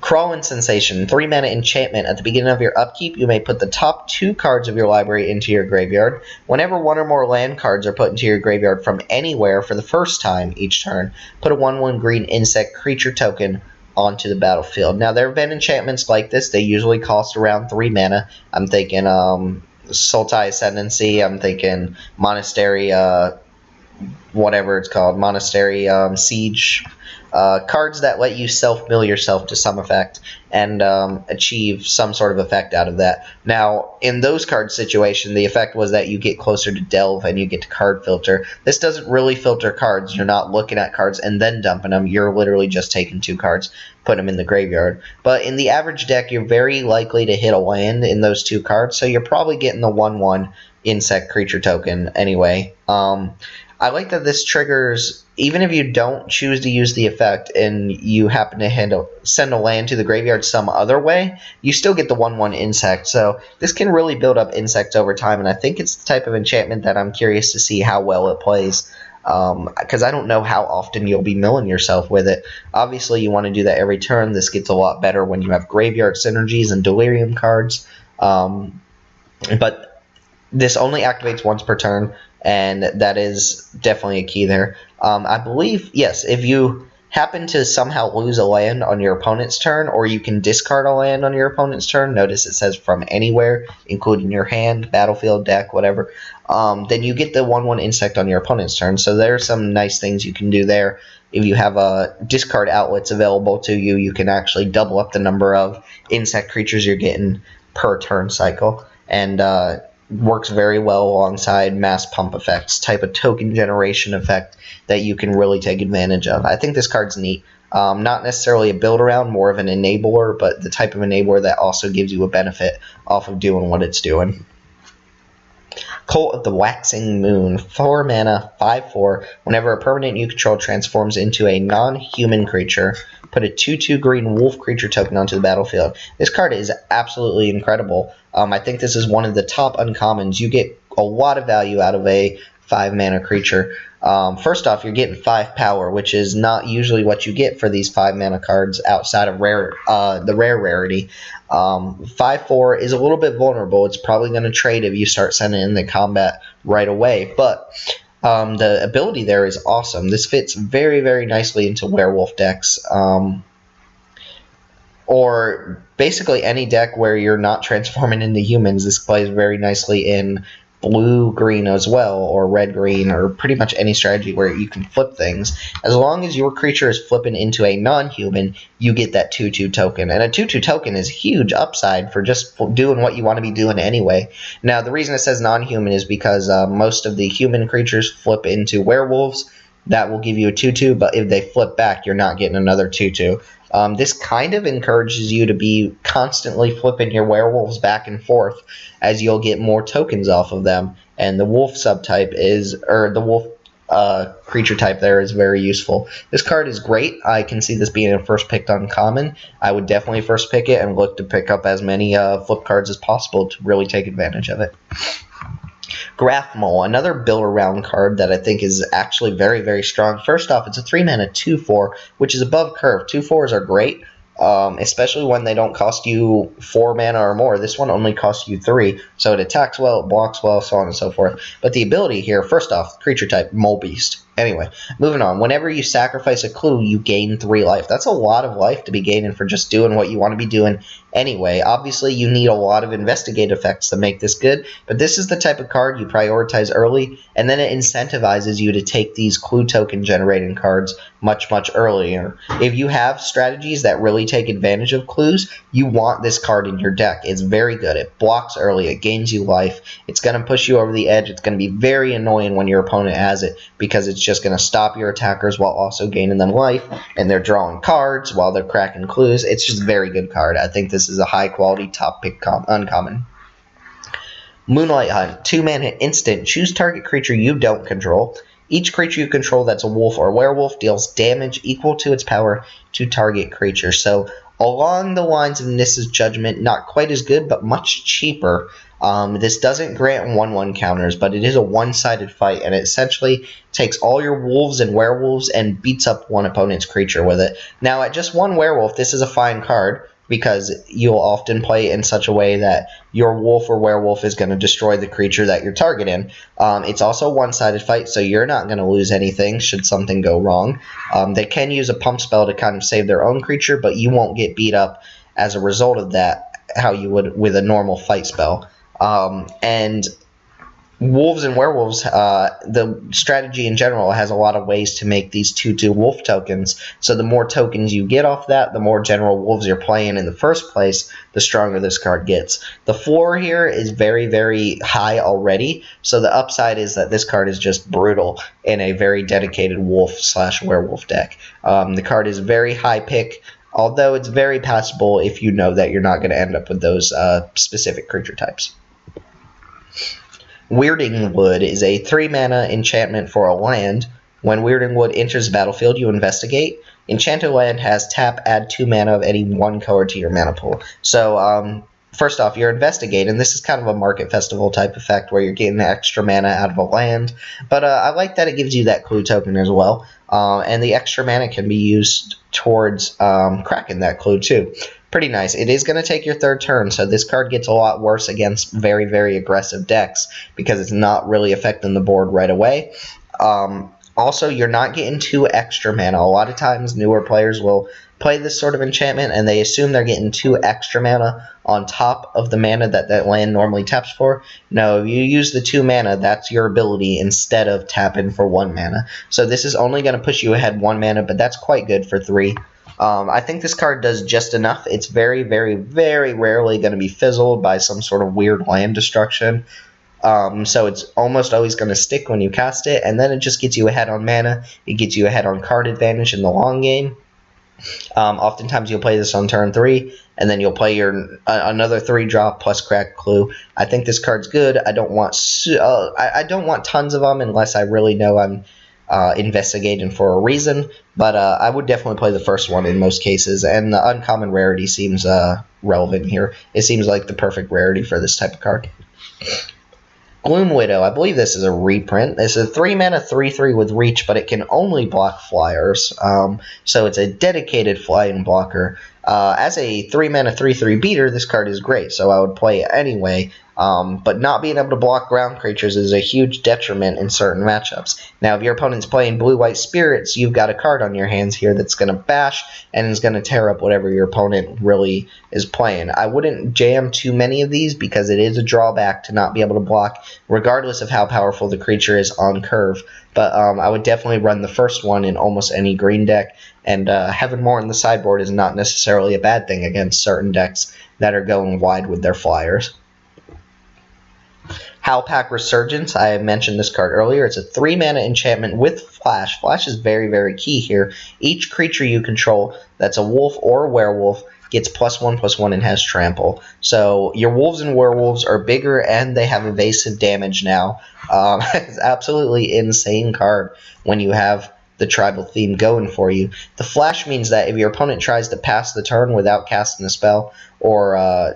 Crawling Sensation, 3-mana enchantment. At the beginning of your upkeep, you may put the top 2 cards of your library into your graveyard. Whenever 1 or more land cards are put into your graveyard from anywhere for the first time each turn, put a 1/1 green insect creature token onto the battlefield. Now, there have been enchantments like this. They usually cost around 3 mana. I'm thinking Sultai Ascendancy. I'm thinking Monastery, whatever it's called, Monastery Siege. Cards that let you self-mill yourself to some effect and achieve some sort of effect out of that. Now, in those card situations, the effect was that you get closer to Delve and you get to card filter. This doesn't really filter cards. You're not looking at cards and then dumping them. You're literally just taking 2 cards, putting them in the graveyard. But in the average deck, you're very likely to hit a land in those 2 cards, so you're probably getting the 1/1 insect creature token anyway. I like that this triggers, even if you don't choose to use the effect and you happen to send a land to the graveyard some other way, you still get the 1/1 insect. So this can really build up insects over time, and I think it's the type of enchantment that I'm curious to see how well it plays, because I don't know how often you'll be milling yourself with it. Obviously, you want to do that every turn. This gets a lot better when you have graveyard synergies and delirium cards, but this only activates once per turn, and that is definitely a key there. I believe, yes, if you happen to somehow lose a land on your opponent's turn, or you can discard a land on your opponent's turn, notice it says from anywhere, including your hand, battlefield, deck, whatever, then you get the 1/1 insect on your opponent's turn. So there are some nice things you can do there. If you have discard outlets available to you, you can actually double up the number of insect creatures you're getting per turn cycle, and works very well alongside mass pump effects, type of token generation effect that you can really take advantage of. I think this card's neat. Not necessarily a build around, more of an enabler, but the type of enabler that also gives you a benefit off of doing what it's doing. Cult of the Waxing Moon, 4 mana, 5/4. Whenever a permanent you control transforms into a non-human creature, put a 2/2 green wolf creature token onto the battlefield. This card is absolutely incredible. I think this is one of the top uncommons. You get a lot of value out of a 5-mana creature. First off, you're getting 5 power, which is not usually what you get for these 5-mana cards outside of the rare rarity. 5/4 is a little bit vulnerable. It's probably going to trade if you start sending in the combat right away, but the ability there is awesome. This fits very, very nicely into werewolf decks, or basically any deck where you're not transforming into humans. This plays very nicely in blue-green as well, or red-green, or pretty much any strategy where you can flip things. As long as your creature is flipping into a non-human, you get that 2/2 token. And a 2/2 token is a huge upside for just doing what you want to be doing anyway. Now, the reason it says non-human is because most of the human creatures flip into werewolves. That will give you a 2/2, but if they flip back, you're not getting another 2/2. This kind of encourages you to be constantly flipping your werewolves back and forth, as you'll get more tokens off of them. And the wolf subtype is, or the wolf creature type there is very useful. This card is great. I can see this being a first picked uncommon. I would definitely first pick it and look to pick up as many flip cards as possible to really take advantage of it. Graff, another build around card that I think is actually very, very strong. First off, it's a 3-mana 2/4, which is above curve. 2/4s are great, especially when they don't cost you 4 mana or more. This one only costs you 3, so it attacks well, it blocks well, so on and so forth. But the ability here, first off, creature type, Mole Beast. Anyway, moving on. Whenever you sacrifice a clue, you gain 3 life. That's a lot of life to be gaining for just doing what you want to be doing anyway. Obviously, you need a lot of investigate effects to make this good, but this is the type of card you prioritize early, and then it incentivizes you to take these clue token generating cards much, much earlier. If you have strategies that really take advantage of clues, you want this card in your deck. It's very good. It blocks early. It gains you life. It's going to push you over the edge. It's going to be very annoying when your opponent has it because it's just going to stop your attackers while also gaining them life, and they're drawing cards while they're cracking clues. It's just a very good card. I think this is a high-quality top pick uncommon. Moonlight Hunt. 2-mana instant. Choose target creature you don't control. Each creature you control that's a wolf or werewolf deals damage equal to its power to target creature. So along the lines of Nissa's Judgment, not quite as good, but much cheaper. This doesn't grant 1/1 counters, but it is a one-sided fight, and it essentially takes all your wolves and werewolves and beats up one opponent's creature with it. Now, at just 1 werewolf, this is a fine card, because you'll often play in such a way that your wolf or werewolf is going to destroy the creature that you're targeting. It's also a one-sided fight, so you're not going to lose anything should something go wrong. They can use a pump spell to kind of save their own creature, but you won't get beat up as a result of that, how you would with a normal fight spell. And wolves and werewolves, the strategy in general has a lot of ways to make these 2/2 wolf tokens. So the more tokens you get off that, the more general wolves you're playing in the first place, the stronger this card gets. The floor here is very, very high already. So the upside is that this card is just brutal in a very dedicated wolf/werewolf deck. The card is very high pick, although it's very passable if you know that you're not going to end up with those specific creature types. Weirding Wood is a 3-mana enchantment for a land. When Weirding Wood enters the battlefield, you investigate. Enchanted land has tap, add 2 mana of any 1 color to your mana pool. So, first off, you're investigating. This is kind of a Market Festival type effect where you're getting extra mana out of a land. But I like that it gives you that clue token as well. And the extra mana can be used towards cracking that clue too. Pretty nice. It is going to take your 3rd turn, so this card gets a lot worse against very, very aggressive decks because it's not really affecting the board right away. Also, you're not getting 2 extra mana. A lot of times, newer players will play this sort of enchantment, and they assume they're getting 2 extra mana on top of the mana that land normally taps for. No, if you use the 2 mana, that's your ability instead of tapping for 1 mana. So this is only going to push you ahead 1 mana, but that's quite good for 3. I think this card does just enough. It's very, very, very rarely going to be fizzled by some sort of weird land destruction. So it's almost always going to stick when you cast it, and then it just gets you ahead on mana. It gets you ahead on card advantage in the long game. Oftentimes you'll play this on turn 3, and then you'll play your another 3-drop plus crack clue. I think this card's good. I don't want tons of them unless I really know I'm investigating for a reason, but I would definitely play the first one in most cases, and the uncommon rarity seems relevant here. It seems like the perfect rarity for this type of card. Gloom Widow, I believe this is a reprint. It's a 3-mana 3/3 with reach, but it can only block flyers, so it's a dedicated flying blocker. As a 3-mana 3/3 beater, this card is great, so I would play it anyway. But not being able to block ground creatures is a huge detriment in certain matchups. Now, if your opponent's playing blue-white spirits, you've got a card on your hands here that's going to bash and is going to tear up whatever your opponent really is playing. I wouldn't jam too many of these because it is a drawback to not be able to block, regardless of how powerful the creature is on curve. But I would definitely run the first one in almost any green deck, and having more in the sideboard is not necessarily a bad thing against certain decks that are going wide with their flyers. Howlpack Resurgence, I mentioned this card earlier. It's a 3-mana enchantment with Flash. Flash is very, very key here. Each creature you control that's a wolf or a werewolf gets +1/+1 and has trample. So your wolves and werewolves are bigger and they have evasive damage now. It's absolutely insane card when you have the tribal theme going for you. The Flash means that if your opponent tries to pass the turn without casting a spell or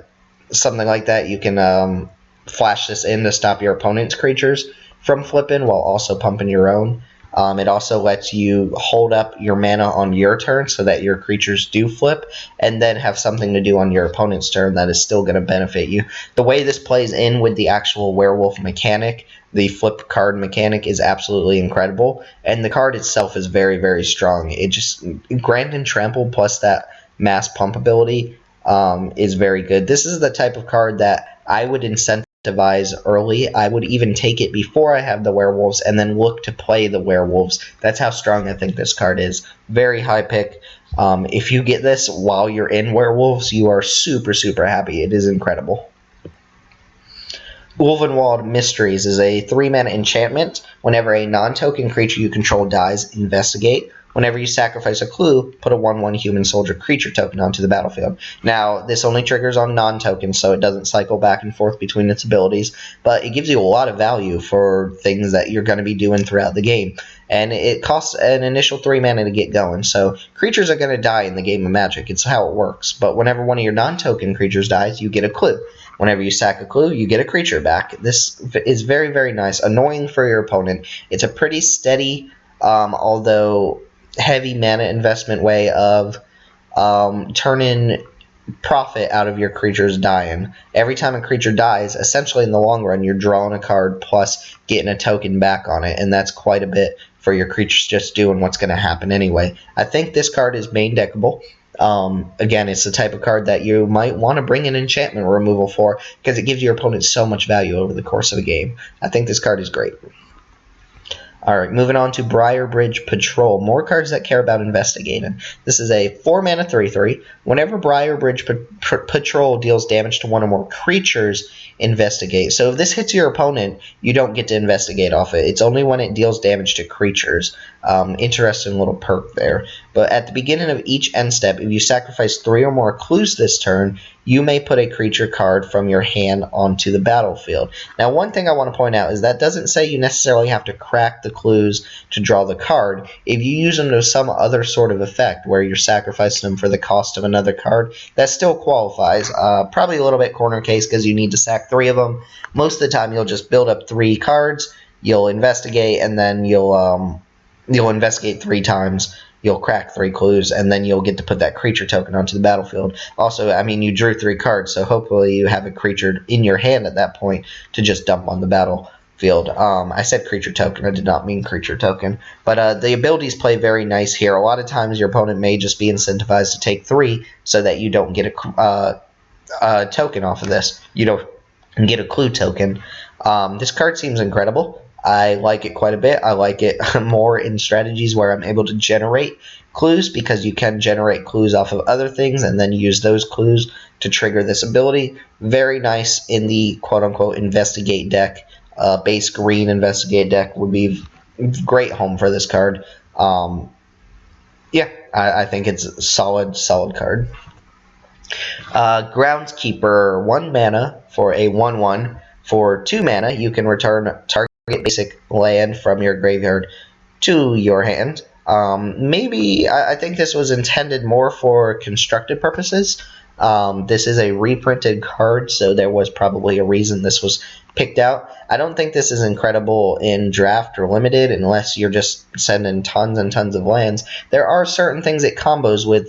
something like that, you can flash this in to stop your opponent's creatures from flipping while also pumping your own. It also lets you hold up your mana on your turn so that your creatures do flip, and then have something to do on your opponent's turn that is still going to benefit you. The way this plays in with the actual werewolf mechanic, the flip card mechanic, is absolutely incredible, and the card itself is very, very strong. It just, Grand and Trample plus that mass pump ability is very good. This is the type of card that I would incentivize early. I would even take it before I have the werewolves and then look to play the werewolves. That's how strong I think this card is. Very high pick. If you get this while you're in werewolves, you are super, super happy. It is incredible. Ulvenwald Mysteries is a 3-mana enchantment. Whenever a non-token creature you control dies, investigate. Whenever you sacrifice a clue, put a 1/1 human soldier creature token onto the battlefield. Now, this only triggers on non-tokens, so it doesn't cycle back and forth between its abilities, but it gives you a lot of value for things that you're going to be doing throughout the game. And it costs an initial 3 mana to get going, so creatures are going to die in the game of Magic. It's how it works. But whenever one of your non-token creatures dies, you get a clue. Whenever you sack a clue, you get a creature back. This is very, very nice. Annoying for your opponent. It's a pretty steady, although heavy mana investment way of turning profit out of your creatures dying. Every time a creature dies, essentially in the long run, you're drawing a card plus getting a token back on it, and that's quite a bit for your creatures just doing what's going to happen anyway. I think this card is main deckable. Again, it's the type of card that you might want to bring an enchantment removal for because it gives your opponent so much value over the course of a game. I think this card is great. Alright, moving on to Briar Bridge Patrol. More cards that care about investigating. This is a 4-mana 3/3. Whenever Briar Bridge Patrol deals damage to one or more creatures, investigate. So if this hits your opponent, you don't get to investigate off it. It's only when it deals damage to creatures. Interesting little perk there. But at the beginning of each end step, if you sacrifice 3 or more clues this turn, you may put a creature card from your hand onto the battlefield. Now, one thing I want to point out is that doesn't say you necessarily have to crack the clues to draw the card. If you use them to some other sort of effect where you're sacrificing them for the cost of another card, that still qualifies. Probably a little bit corner case because you need to sack 3 of them. Most of the time, you'll just build up 3 cards, you'll investigate, and then you'll investigate 3 times. You'll crack 3 clues, and then you'll get to put that creature token onto the battlefield. Also, I mean, you drew 3 cards, so hopefully you have a creature in your hand at that point to just dump on the battlefield. I said creature token, I did not mean creature token. But the abilities play very nice here. A lot of times your opponent may just be incentivized to take 3 so that you don't get a token off of this. You don't get a clue token. This card seems incredible. I like it quite a bit. I like it more in strategies where I'm able to generate clues because you can generate clues off of other things and then use those clues to trigger this ability. Very nice in the quote-unquote investigate deck. Base green investigate deck would be great home for this card. Yeah, I think it's a solid card. Groundskeeper, 1 mana for a 1/1. For 2 mana, you can return target basic land from your graveyard to your hand. Maybe I think this was intended more for constructed purposes. This is a reprinted card, so there was probably a reason this was picked out. I don't think this is incredible in draft or limited unless you're just sending tons and tons of lands. There are certain things it combos with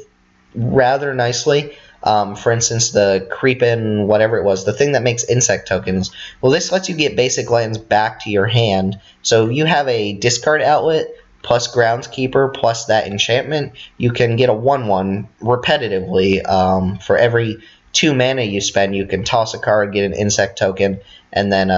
rather nicely. For instance, the creepin' whatever it was, the thing that makes insect tokens. Well, this lets you get basic lands back to your hand. So if you have a discard outlet plus groundskeeper plus that enchantment, you can get a 1/1 repetitively. For every 2 mana you spend, you can toss a card, get an insect token, and then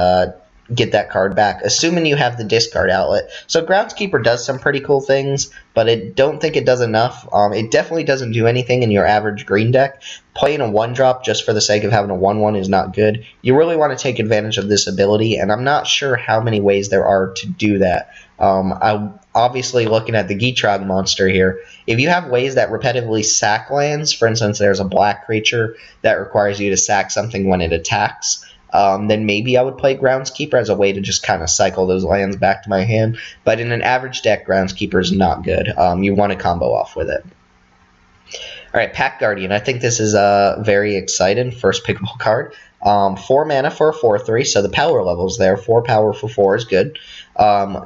get that card back, assuming you have the discard outlet. So Groundskeeper does some pretty cool things, but I don't think it does enough. It definitely doesn't do anything in your average green deck. Playing a 1-drop just for the sake of having a 1/1 is not good. You really want to take advantage of this ability, and I'm not sure how many ways there are to do that. I'm obviously looking at the Gitrog monster here. If you have ways that repetitively sack lands, for instance, there's a black creature that requires you to sack something when it attacks, then maybe I would play Groundskeeper as a way to just kind of cycle those lands back to my hand. But in an average deck, Groundskeeper is not good. You want to combo off with it. Alright, Pack Guardian. I think this is very exciting. First pickable card. 4 mana for a 4/3, so the power level's there. 4 power for 4 is good.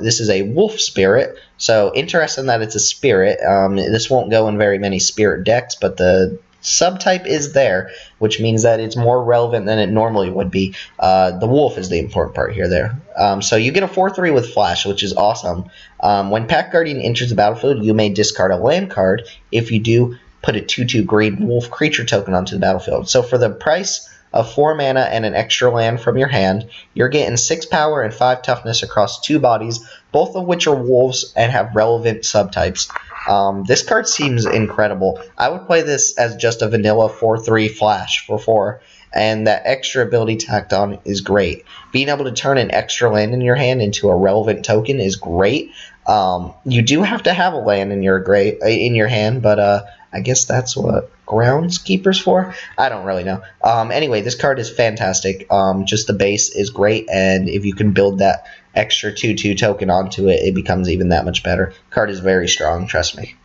This is a wolf spirit, so interesting that it's a spirit. This won't go in very many spirit decks, but the subtype is there, which means that it's more relevant than it normally would be. The wolf is the important part here there. So you get a 4/3 with flash, which is awesome. When Pack Guardian enters the battlefield, you may discard a land card. If you do, put a 2/2 green wolf creature token onto the battlefield. So for the price of 4 mana and an extra land from your hand, you're getting 6 power and 5 toughness across 2 bodies, both of which are wolves and have relevant subtypes. This card seems incredible. I would play this as just a vanilla 4/3 flash for 4, and that extra ability tacked on is great. Being able to turn an extra land in your hand into a relevant token is great. You do have to have a land in your hand, but I guess that's what groundskeeper's for? I don't really know. Anyway, this card is fantastic. Just the base is great, and if you can build that extra 2/2 token onto it, it becomes even that much better. Card is very strong, trust me.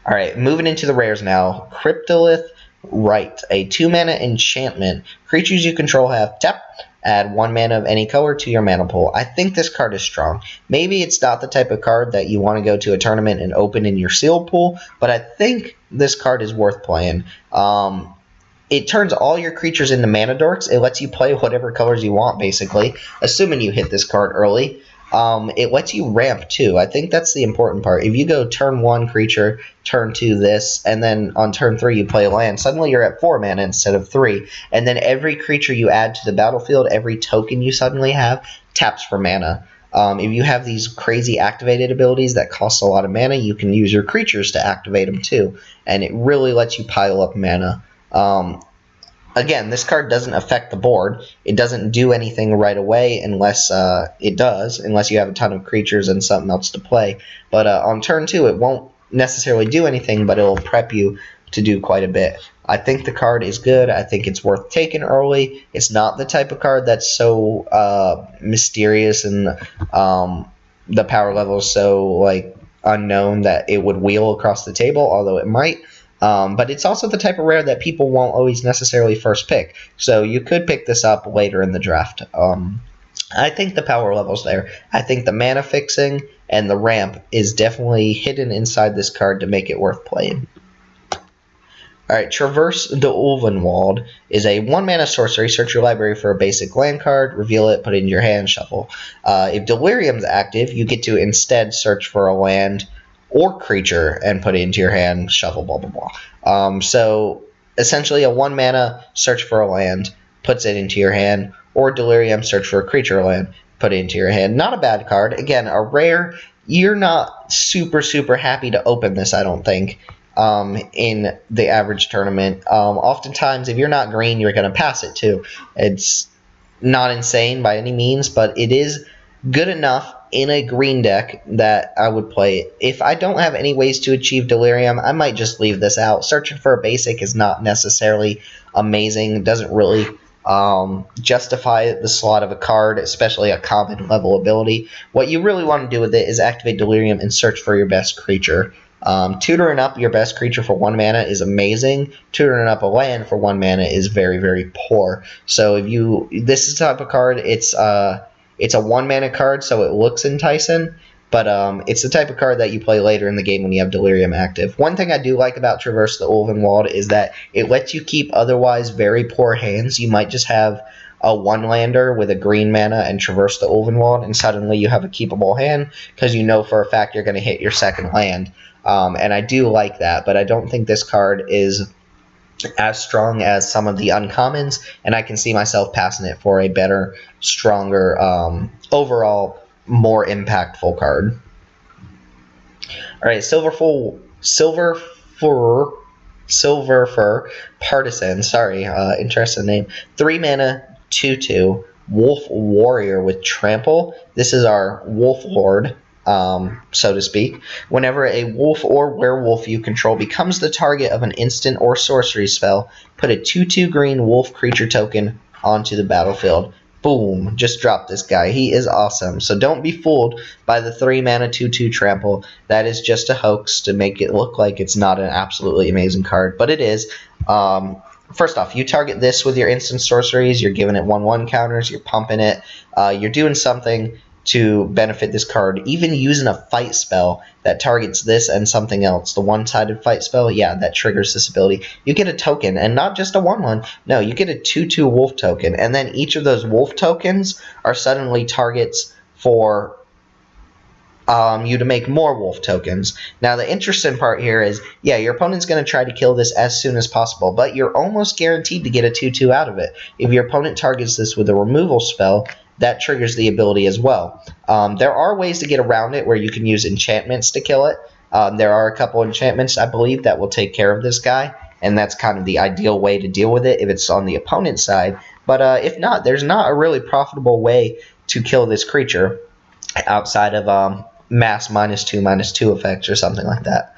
Alright, moving into the rares now. Cryptolith Rite, a 2 mana enchantment. Creatures you control have tap. Add 1 mana of any color to your mana pool. I think this card is strong. Maybe it's not the type of card that you want to go to a tournament and open in your sealed pool, but I think this card is worth playing. It turns all your creatures into mana dorks. It lets you play whatever colors you want, basically, assuming you hit this card early. It lets you ramp, too. I think that's the important part. If you go turn 1 creature, turn 2 this, and then on turn 3 you play a land, suddenly you're at 4 mana instead of 3. And then every creature you add to the battlefield, every token you suddenly have, taps for mana. If you have these crazy activated abilities that cost a lot of mana, you can use your creatures to activate them, too. And it really lets you pile up mana. Again, this card doesn't affect the board. It doesn't do anything right away unless unless you have a ton of creatures and something else to play. But on turn 2, it won't necessarily do anything, but it'll prep you to do quite a bit. I think the card is good. I think it's worth taking early. It's not the type of card that's so mysterious and the power level is so unknown that it would wheel across the table, although it might. But it's also the type of rare that people won't always necessarily first pick. So you could pick this up later in the draft. I think the power level's there. I think the mana fixing and the ramp is definitely hidden inside this card to make it worth playing. Alright, Traverse the Ulvenwald is a 1 mana sorcery. Search your library for a basic land card, reveal it, put it into your hand, shuffle. If Delirium's active, you get to instead search for a land or creature and put it into your hand, shuffle, blah, blah, blah. So essentially a 1 mana search for a land, puts it into your hand, or Delirium, search for a creature or land, put it into your hand. Not a bad card. Again, a rare. You're not super, super happy to open this, I don't think, in the average tournament. Oftentimes, if you're not green, you're going to pass it too. It's not insane by any means, but it is good enough in a green deck that I would play it. If I don't have any ways to achieve Delirium, I might just leave this out. Searching for a basic is not necessarily amazing. It doesn't really justify the slot of a card, especially a common level ability. What you really want to do with it is activate Delirium and search for your best creature. Tutoring up your best creature for 1 mana is amazing. Tutoring up a land for 1 mana is very, very poor. So if this is the type of card, it's a 1 mana card, so it looks enticing, but it's the type of card that you play later in the game when you have Delirium active. One thing I do like about Traverse the Ulvenwald is that it lets you keep otherwise very poor hands. You might just have a 1-lander with a green mana and Traverse the Ulvenwald, and suddenly you have a keepable hand because you know for a fact you're going to hit your second land. And I do like that, but I don't think this card is as strong as some of the uncommons, and I can see myself passing it for a better, stronger, overall, more impactful card. Alright, Silverfur Partisan, interesting name. 3 mana, 2/2, Wolf Warrior with Trample. This is our Wolf Lord, so to speak. Whenever a wolf or werewolf you control becomes the target of an instant or sorcery spell, put a 2/2 green wolf creature token onto the battlefield. Boom, just drop this guy. He is awesome. So don't be fooled by the 3 mana 2/2 trample. That is just a hoax to make it look like it's not an absolutely amazing card, but it is. First off, you target this with your instant sorceries. You're giving it 1/1 counters. You're pumping it. You're doing something to benefit this card. Even using a fight spell that targets this and something else. The one-sided fight spell, yeah, that triggers this ability. You get a token, and not just a 1/1. No, you get a 2/2 wolf token, and then each of those wolf tokens are suddenly targets for you to make more wolf tokens. Now, the interesting part here is, yeah, your opponent's going to try to kill this as soon as possible, but you're almost guaranteed to get a 2/2 out of it. If your opponent targets this with a removal spell, that triggers the ability as well. There are ways to get around it where you can use enchantments to kill it. There are a couple enchantments, I believe, that will take care of this guy, and that's kind of the ideal way to deal with it if it's on the opponent's side. But if not, there's not a really profitable way to kill this creature outside of mass -2/-2 effects or something like that.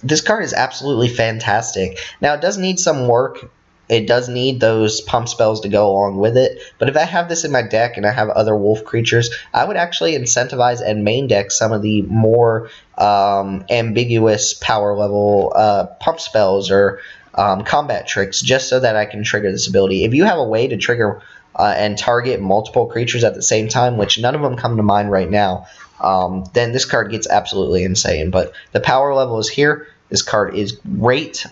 This card is absolutely fantastic. Now, it does need some work. It does need those pump spells to go along with it, but if I have this in my deck and I have other wolf creatures, I would actually incentivize and main deck some of the more ambiguous power level pump spells or combat tricks just so that I can trigger this ability. If you have a way to trigger and target multiple creatures at the same time, which none of them come to mind right now, then this card gets absolutely insane. But the power level is here. This card is great.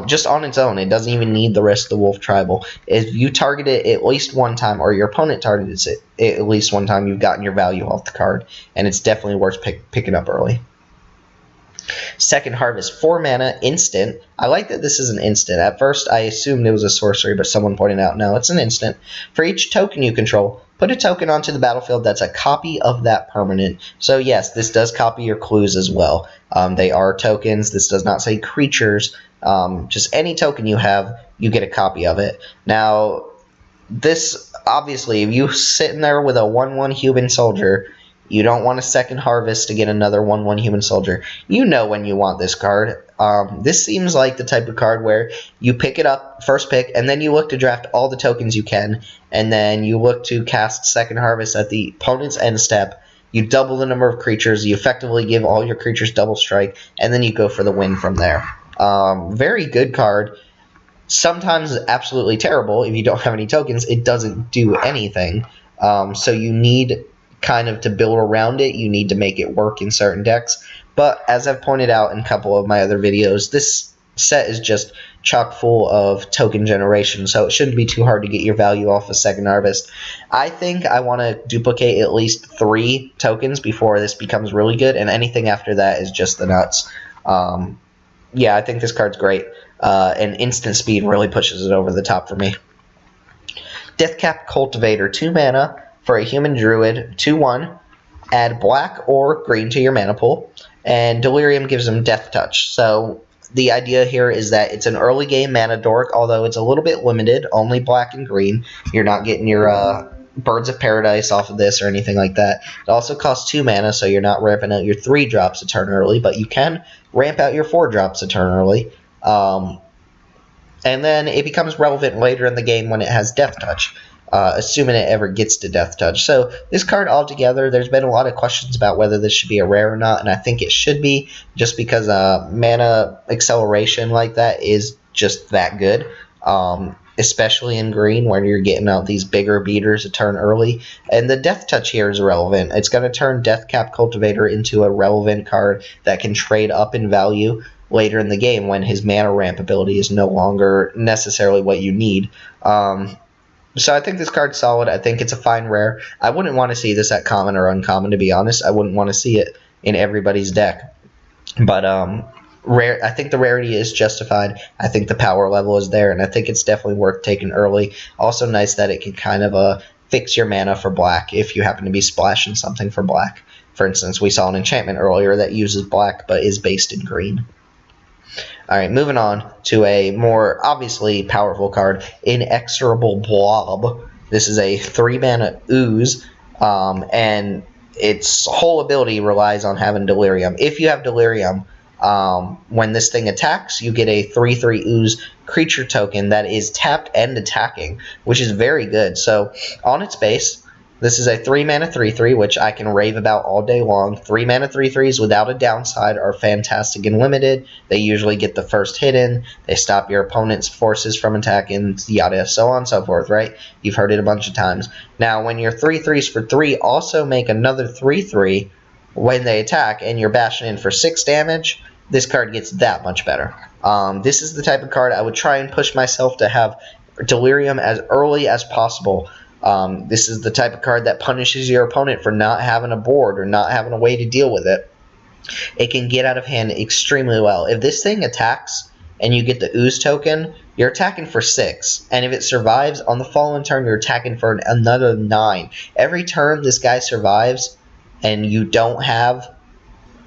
Just on its own, it doesn't even need the rest of the wolf tribal. If you target it at least one time, or your opponent targets it at least one time, you've gotten your value off the card, and it's definitely worth picking up early. Second Harvest, 4 mana, instant. I like that this is an instant. At first, I assumed it was a sorcery, but someone pointed out, no, it's an instant. For each token you control, put a token onto the battlefield that's a copy of that permanent. So yes, this does copy your clues as well. They are tokens. This does not say creatures. Just any token you have, you get a copy of it. Now, this, obviously, if you sit in there with a 1/1 human soldier, you don't want a second harvest to get another 1/1 human soldier. You know when you want this card. This seems like the type of card where you pick it up, first pick, and then you look to draft all the tokens you can, and then you look to cast second harvest at the opponent's end step. You double the number of creatures, you effectively give all your creatures double strike, and then you go for the win from there. Very good card. Sometimes absolutely terrible if you don't have any tokens. It doesn't do anything. So you need kind of to build around it. You need to make it work in certain decks. But as I've pointed out in a couple of my other videos, this set is just chock full of token generation, so it shouldn't be too hard to get your value off a second harvest. I think I want to duplicate at least 3 tokens before this becomes really good, and anything after that is just the nuts. Yeah, I think this card's great, and instant speed really pushes it over the top for me. Deathcap Cultivator, 2 mana for a human druid, 2/1. Add black or green to your mana pool, and Delirium gives him Death Touch. So the idea here is that it's an early game mana dork, although it's a little bit limited, only black and green. You're not getting your Birds of Paradise off of this or anything like that. It also costs 2 mana, so you're not ramping out your 3 drops a turn early, but you can ramp out your 4 drops a turn early. And then it becomes relevant later in the game when it has Death Touch, assuming it ever gets to Death Touch. So this card altogether, there's been a lot of questions about whether this should be a rare or not, and I think it should be, just because mana acceleration like that is just that good. Especially in green, where you're getting out these bigger beaters a turn early. And the Death Touch here is relevant. It's going to turn Deathcap Cultivator into a relevant card that can trade up in value later in the game when his mana ramp ability is no longer necessarily what you need. So I think this card's solid. I think it's a fine rare. I wouldn't want to see this at common or uncommon, to be honest. I wouldn't want to see it in everybody's deck. But rare. I think the rarity is justified. I think the power level is there, and I think it's definitely worth taking early. Also nice that it can kind of fix your mana for black if you happen to be splashing something for black. For instance, we saw an enchantment earlier that uses black but is based in green. Alright, moving on to a more obviously powerful card, Inexorable Blob. This is a 3 mana ooze, and its whole ability relies on having Delirium. If you have Delirium, When this thing attacks, you get a 3/3 ooze creature token that is tapped and attacking, which is very good. So on its base, this is a 3-mana 3/3, which I can rave about all day long. 3-mana 3/3s without a downside are fantastic and limited. They usually get the first hit in. They stop your opponent's forces from attacking, yada, so on and so forth, right? You've heard it a bunch of times. Now, when your 3/3s for 3 also make another 3/3 when they attack, and you're bashing in for 6 damage, this card gets that much better. This is the type of card I would try and push myself to have Delirium as early as possible. This is the type of card that punishes your opponent for not having a board or not having a way to deal with it. It can get out of hand extremely well. If this thing attacks and you get the ooze token, you're attacking for 6. And if it survives, on the following turn, you're attacking for another 9. Every turn this guy survives and you don't have,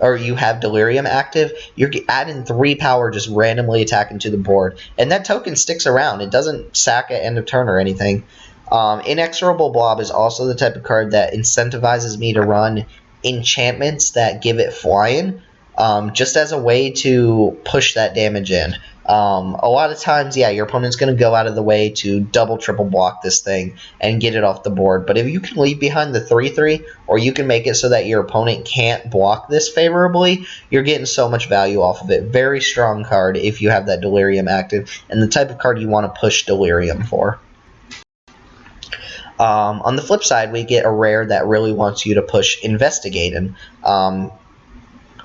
or you have Delirium active, you're adding 3 power just randomly attacking to the board. And that token sticks around. It doesn't sack at end of turn or anything. Inexorable Blob is also the type of card that incentivizes me to run enchantments that give it flying, just as a way to push that damage in. A lot of times, yeah, your opponent's going to go out of the way to double, triple block this thing and get it off the board. But if you can leave behind the 3/3, or you can make it so that your opponent can't block this favorably, you're getting so much value off of it. Very strong card if you have that Delirium active, and the type of card you want to push Delirium for. On the flip side, we get a rare that really wants you to push Investigating.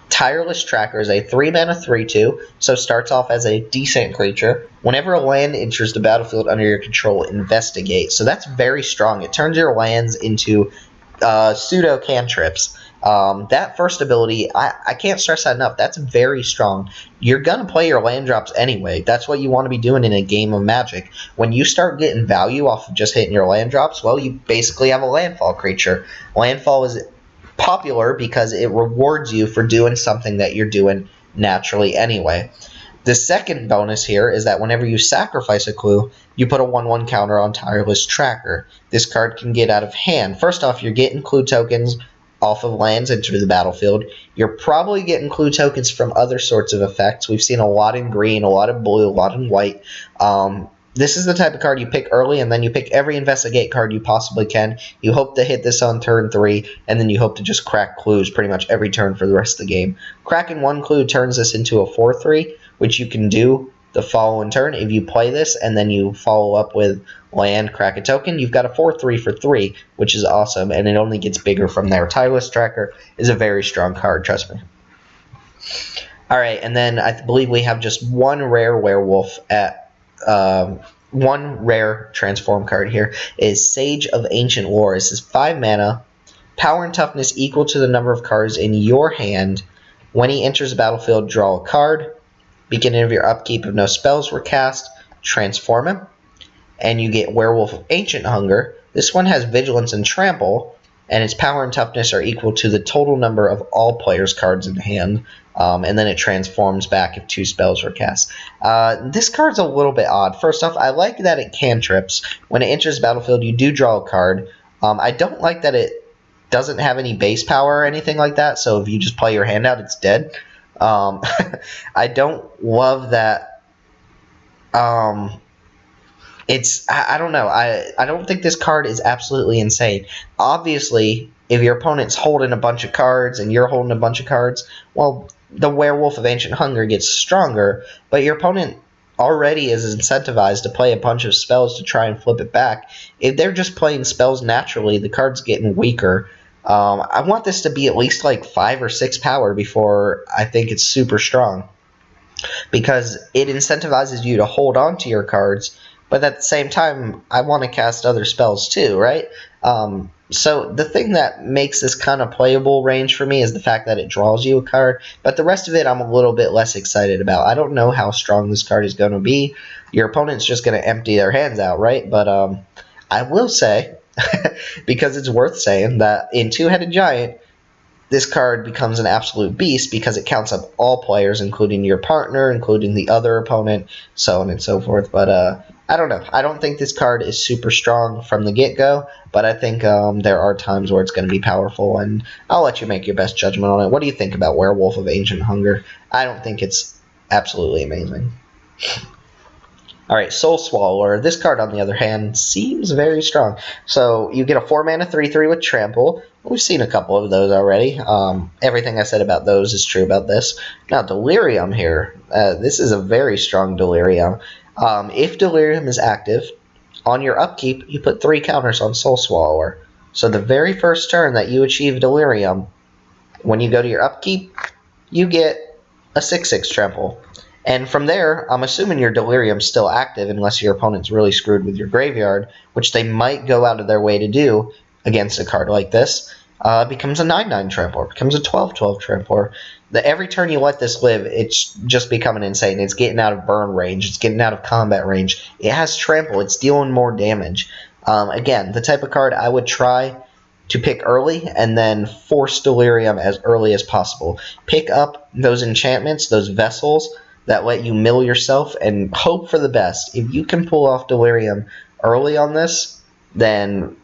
Tireless Tracker is a 3-mana 3/2, so starts off as a decent creature. Whenever a land enters the battlefield under your control, investigate. So that's very strong. It turns your lands into pseudo cantrips. That first ability, I can't stress that enough. That's very strong. You're going to play your land drops anyway. That's what you want to be doing in a game of Magic. When you start getting value off of just hitting your land drops, well, you basically have a landfall creature. Landfall is popular because it rewards you for doing something that you're doing naturally anyway. The second bonus here is that whenever you sacrifice a clue, you put a 1/1 counter on Tireless Tracker. This card can get out of hand. First off, you're getting clue tokens off of lands into the battlefield. You're probably getting clue tokens from other sorts of effects. We've seen a lot in green, a lot in blue, a lot in white. This is the type of card you pick early, and then you pick every investigate card you possibly can. You hope to hit this on turn 3, and then you hope to just crack clues pretty much every turn for the rest of the game. Cracking 1 clue turns this into a 4/3, which you can do the following turn. If you play this and then you follow up with land, crack a token, you've got a 4/3 for 3, which is awesome, and it only gets bigger from there. Tireless Tracker is a very strong card, trust me. Alright, and then I believe we have just one rare werewolf at one rare transform card here is Sage of Ancient Lore. This is 5 mana, power and toughness equal to the number of cards in your hand. When he enters the battlefield, draw a card. Beginning of your upkeep, if no spells were cast, transform him. And you get Werewolf of Ancient Hunger. This one has Vigilance and Trample, and its power and toughness are equal to the total number of all players' cards in hand. And then it transforms back if 2 spells were cast. This card's a little bit odd. First off, I like that it cantrips. When it enters the battlefield, you do draw a card. I don't like that it doesn't have any base power or anything like that, so if you just play your hand out, it's dead. I don't love that. I don't know. I don't think this card is absolutely insane. Obviously, if your opponent's holding a bunch of cards and you're holding a bunch of cards, well, the Werewolf of Ancient Hunger gets stronger, but your opponent already is incentivized to play a bunch of spells to try and flip it back. If they're just playing spells naturally, the card's getting weaker. I want this to be at least like 5 or 6 power before I think it's super strong, because it incentivizes you to hold on to your cards, but at the same time, I want to cast other spells too, right? So the thing that makes this kind of playable range for me is the fact that it draws you a card, but the rest of it I'm a little bit less excited about. I don't know how strong this card is going to be. Your opponent's just going to empty their hands out, right? But I will say, because it's worth saying, that in Two-Headed Giant, this card becomes an absolute beast because it counts up all players, including your partner, including the other opponent, so on and so forth. But I don't know. I don't think this card is super strong from the get-go, but I think there are times where it's going to be powerful, and I'll let you make your best judgment on it. What do you think about Werewolf of Ancient Hunger? I don't think it's absolutely amazing. Alright, Soul Swallower. This card, on the other hand, seems very strong. So, you get a 4-mana 3/3 with Trample. We've seen a couple of those already. Everything I said about those is true about this. Now, Delirium here. This is a very strong Delirium. If Delirium is active, on your upkeep, you put 3 counters on Soul Swallower. So, the very first turn that you achieve Delirium, when you go to your upkeep, you get a 6/6 Trample. And from there, I'm assuming your Delirium's still active unless your opponent's really screwed with your graveyard, which they might go out of their way to do against a card like this. Becomes a 9/9 Trampler, becomes a 12/12 Trampler. Every turn you let this live, it's just becoming insane. It's getting out of burn range, it's getting out of combat range. It has Trample, it's dealing more damage. Again, the type of card I would try to pick early and then force Delirium as early as possible. Pick up those enchantments, those vessels, that let you mill yourself and hope for the best. If you can pull off Delirium early on this, then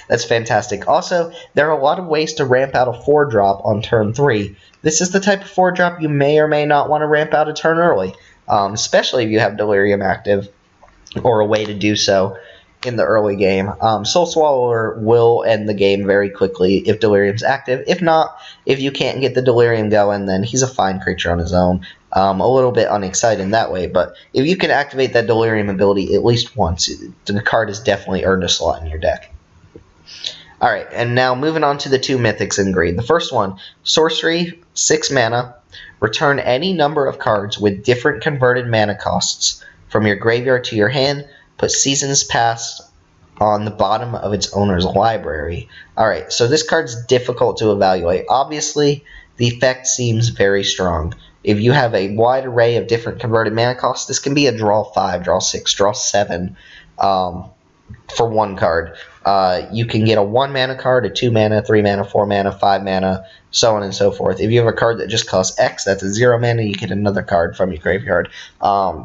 that's fantastic. Also, there are a lot of ways to ramp out a 4-drop on turn 3. This is the type of 4-drop you may or may not want to ramp out a turn early, especially if you have Delirium active or a way to do so in the early game. Soul Swallower will end the game very quickly if Delirium's active. If not, if you can't get the Delirium going, then he's a fine creature on his own. A little bit unexciting that way, but if you can activate that Delirium ability at least once, the card has definitely earned a slot in your deck. Alright, and now moving on to the 2 mythics in green. The first one, Sorcery, 6 mana. Return any number of cards with different converted mana costs from your graveyard to your hand. Put Seasons Past on the bottom of its owner's library. Alright, so this card's difficult to evaluate. Obviously, the effect seems very strong. If you have a wide array of different converted mana costs, this can be a draw 5, draw 6, draw 7 for one card. You can get a 1 mana card, a 2 mana, 3 mana, 4 mana, 5 mana, so on and so forth. If you have a card that just costs X, that's a 0 mana, you get another card from your graveyard.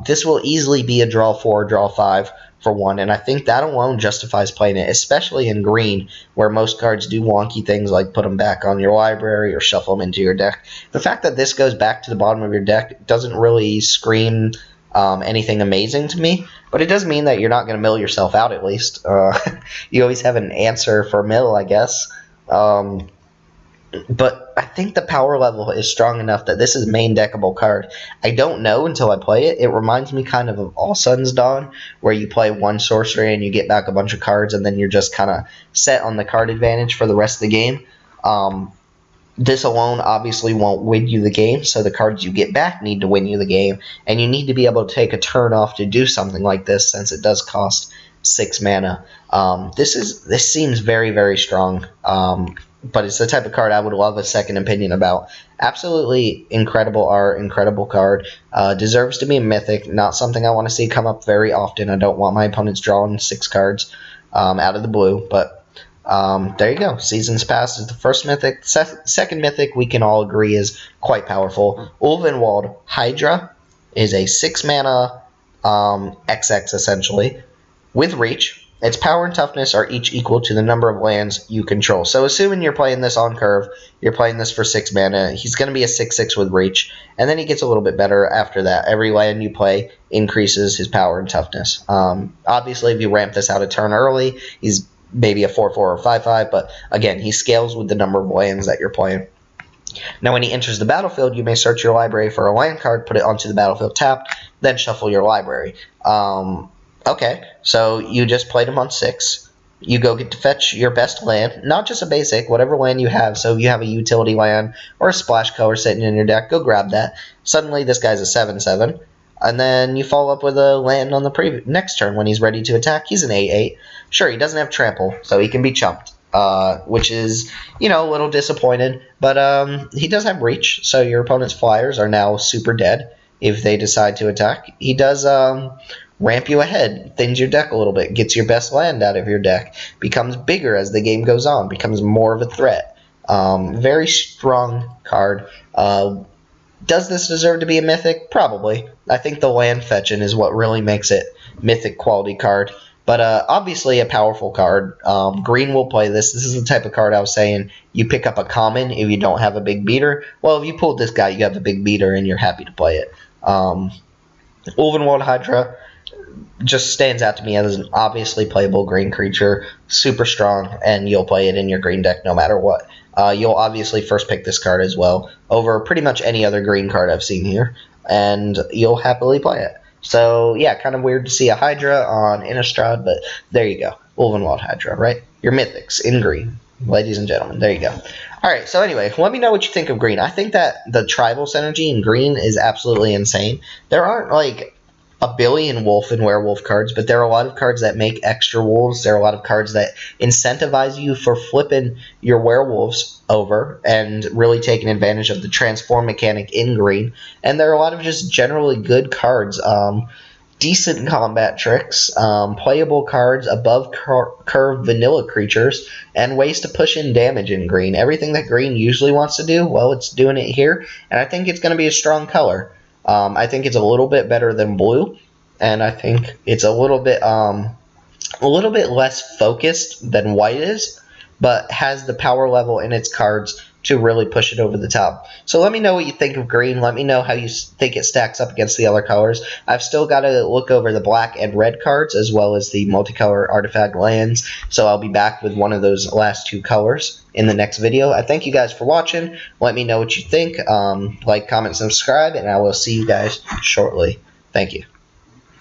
This will easily be a draw 4, draw 5 for 1, and I think that alone justifies playing it, especially in green, where most cards do wonky things like put them back on your library or shuffle them into your deck. The fact that this goes back to the bottom of your deck doesn't really scream anything amazing to me, but it does mean that you're not going to mill yourself out, at least. You always have an answer for mill, I guess. But I think the power level is strong enough that this is a main deckable card. I don't know until I play it. It reminds me kind of All Sun's Dawn, where you play 1 sorcery and you get back a bunch of cards, and then you're just kind of set on the card advantage for the rest of the game. This alone obviously won't win you the game, so the cards you get back need to win you the game, and you need to be able to take a turn off to do something like this, since it does cost 6 mana. This seems very, very strong, but it's the type of card I would love a second opinion about. Absolutely incredible art, incredible card. Deserves to be a mythic, not something I want to see come up very often. I don't want my opponents drawing 6 cards out of the blue, but there you go. Seasons Past is the first mythic. Second mythic, we can all agree, is quite powerful. Ulvenwald Hydra is a 6 mana XX, essentially, with reach. Its power and toughness are each equal to the number of lands you control. So assuming you're playing this on curve, you're playing this for 6 mana, he's going to be a 6/6 with reach, and then he gets a little bit better after that. Every land you play increases his power and toughness. Obviously, if you ramp this out a turn early, he's maybe a 4/4 or 5/5, but again, he scales with the number of lands that you're playing. Now, when he enters the battlefield, you may search your library for a land card, put it onto the battlefield tapped, then shuffle your library. Okay, so you just played him on 6. You go get to fetch your best land, not just a basic, whatever land you have. So if you have a utility land or a splash color sitting in your deck, go grab that. Suddenly, this guy's a 7/7. And then you follow up with a land on the next turn when he's ready to attack. He's an 8/8. Sure, he doesn't have trample, so he can be chumped, which is, a little disappointed. But he does have reach, so your opponent's flyers are now super dead if they decide to attack. He does ramp you ahead, thins your deck a little bit, gets your best land out of your deck, becomes bigger as the game goes on, becomes more of a threat. Very strong card. Does this deserve to be a mythic? Probably. I think the land fetching is what really makes it mythic quality card. But obviously a powerful card. Green will play this. This is the type of card I was saying you pick up a common if you don't have a big beater. Well, if you pulled this guy, you have a big beater and you're happy to play it. Ulvenwald Hydra just stands out to me as an obviously playable green creature, super strong, and you'll play it in your green deck no matter what. You'll obviously first pick this card as well over pretty much any other green card I've seen here, and you'll happily play it. So, yeah, kind of weird to see a Hydra on Innistrad, but there you go. Ulvenwald Hydra, right? Your mythics in green, ladies and gentlemen. There you go. Alright, so anyway, let me know what you think of green. I think that the tribal synergy in green is absolutely insane. There aren't, like, a billion wolf and werewolf cards, but there are a lot of cards that make extra wolves. There are a lot of cards that incentivize you for flipping your werewolves over and really taking advantage of the transform mechanic in green. And there are a lot of just generally good cards. Decent combat tricks, playable cards, above curve vanilla creatures, and ways to push in damage in green. Everything that green usually wants to do, well, it's doing it here, and I think it's going to be a strong color. I think it's a little bit better than blue, and I think it's a little bit less focused than white is, but has the power level in its cards to really push it over the top. So let me know what you think of green. Let me know how you think it stacks up against the other colors. I've still got to look over the black and red cards as well as the multicolor artifact lands, so I'll be back with one of those last two colors in the next video. I thank you guys for watching. Let me know what you think. Like, comment, subscribe, and I will see you guys shortly. Thank you.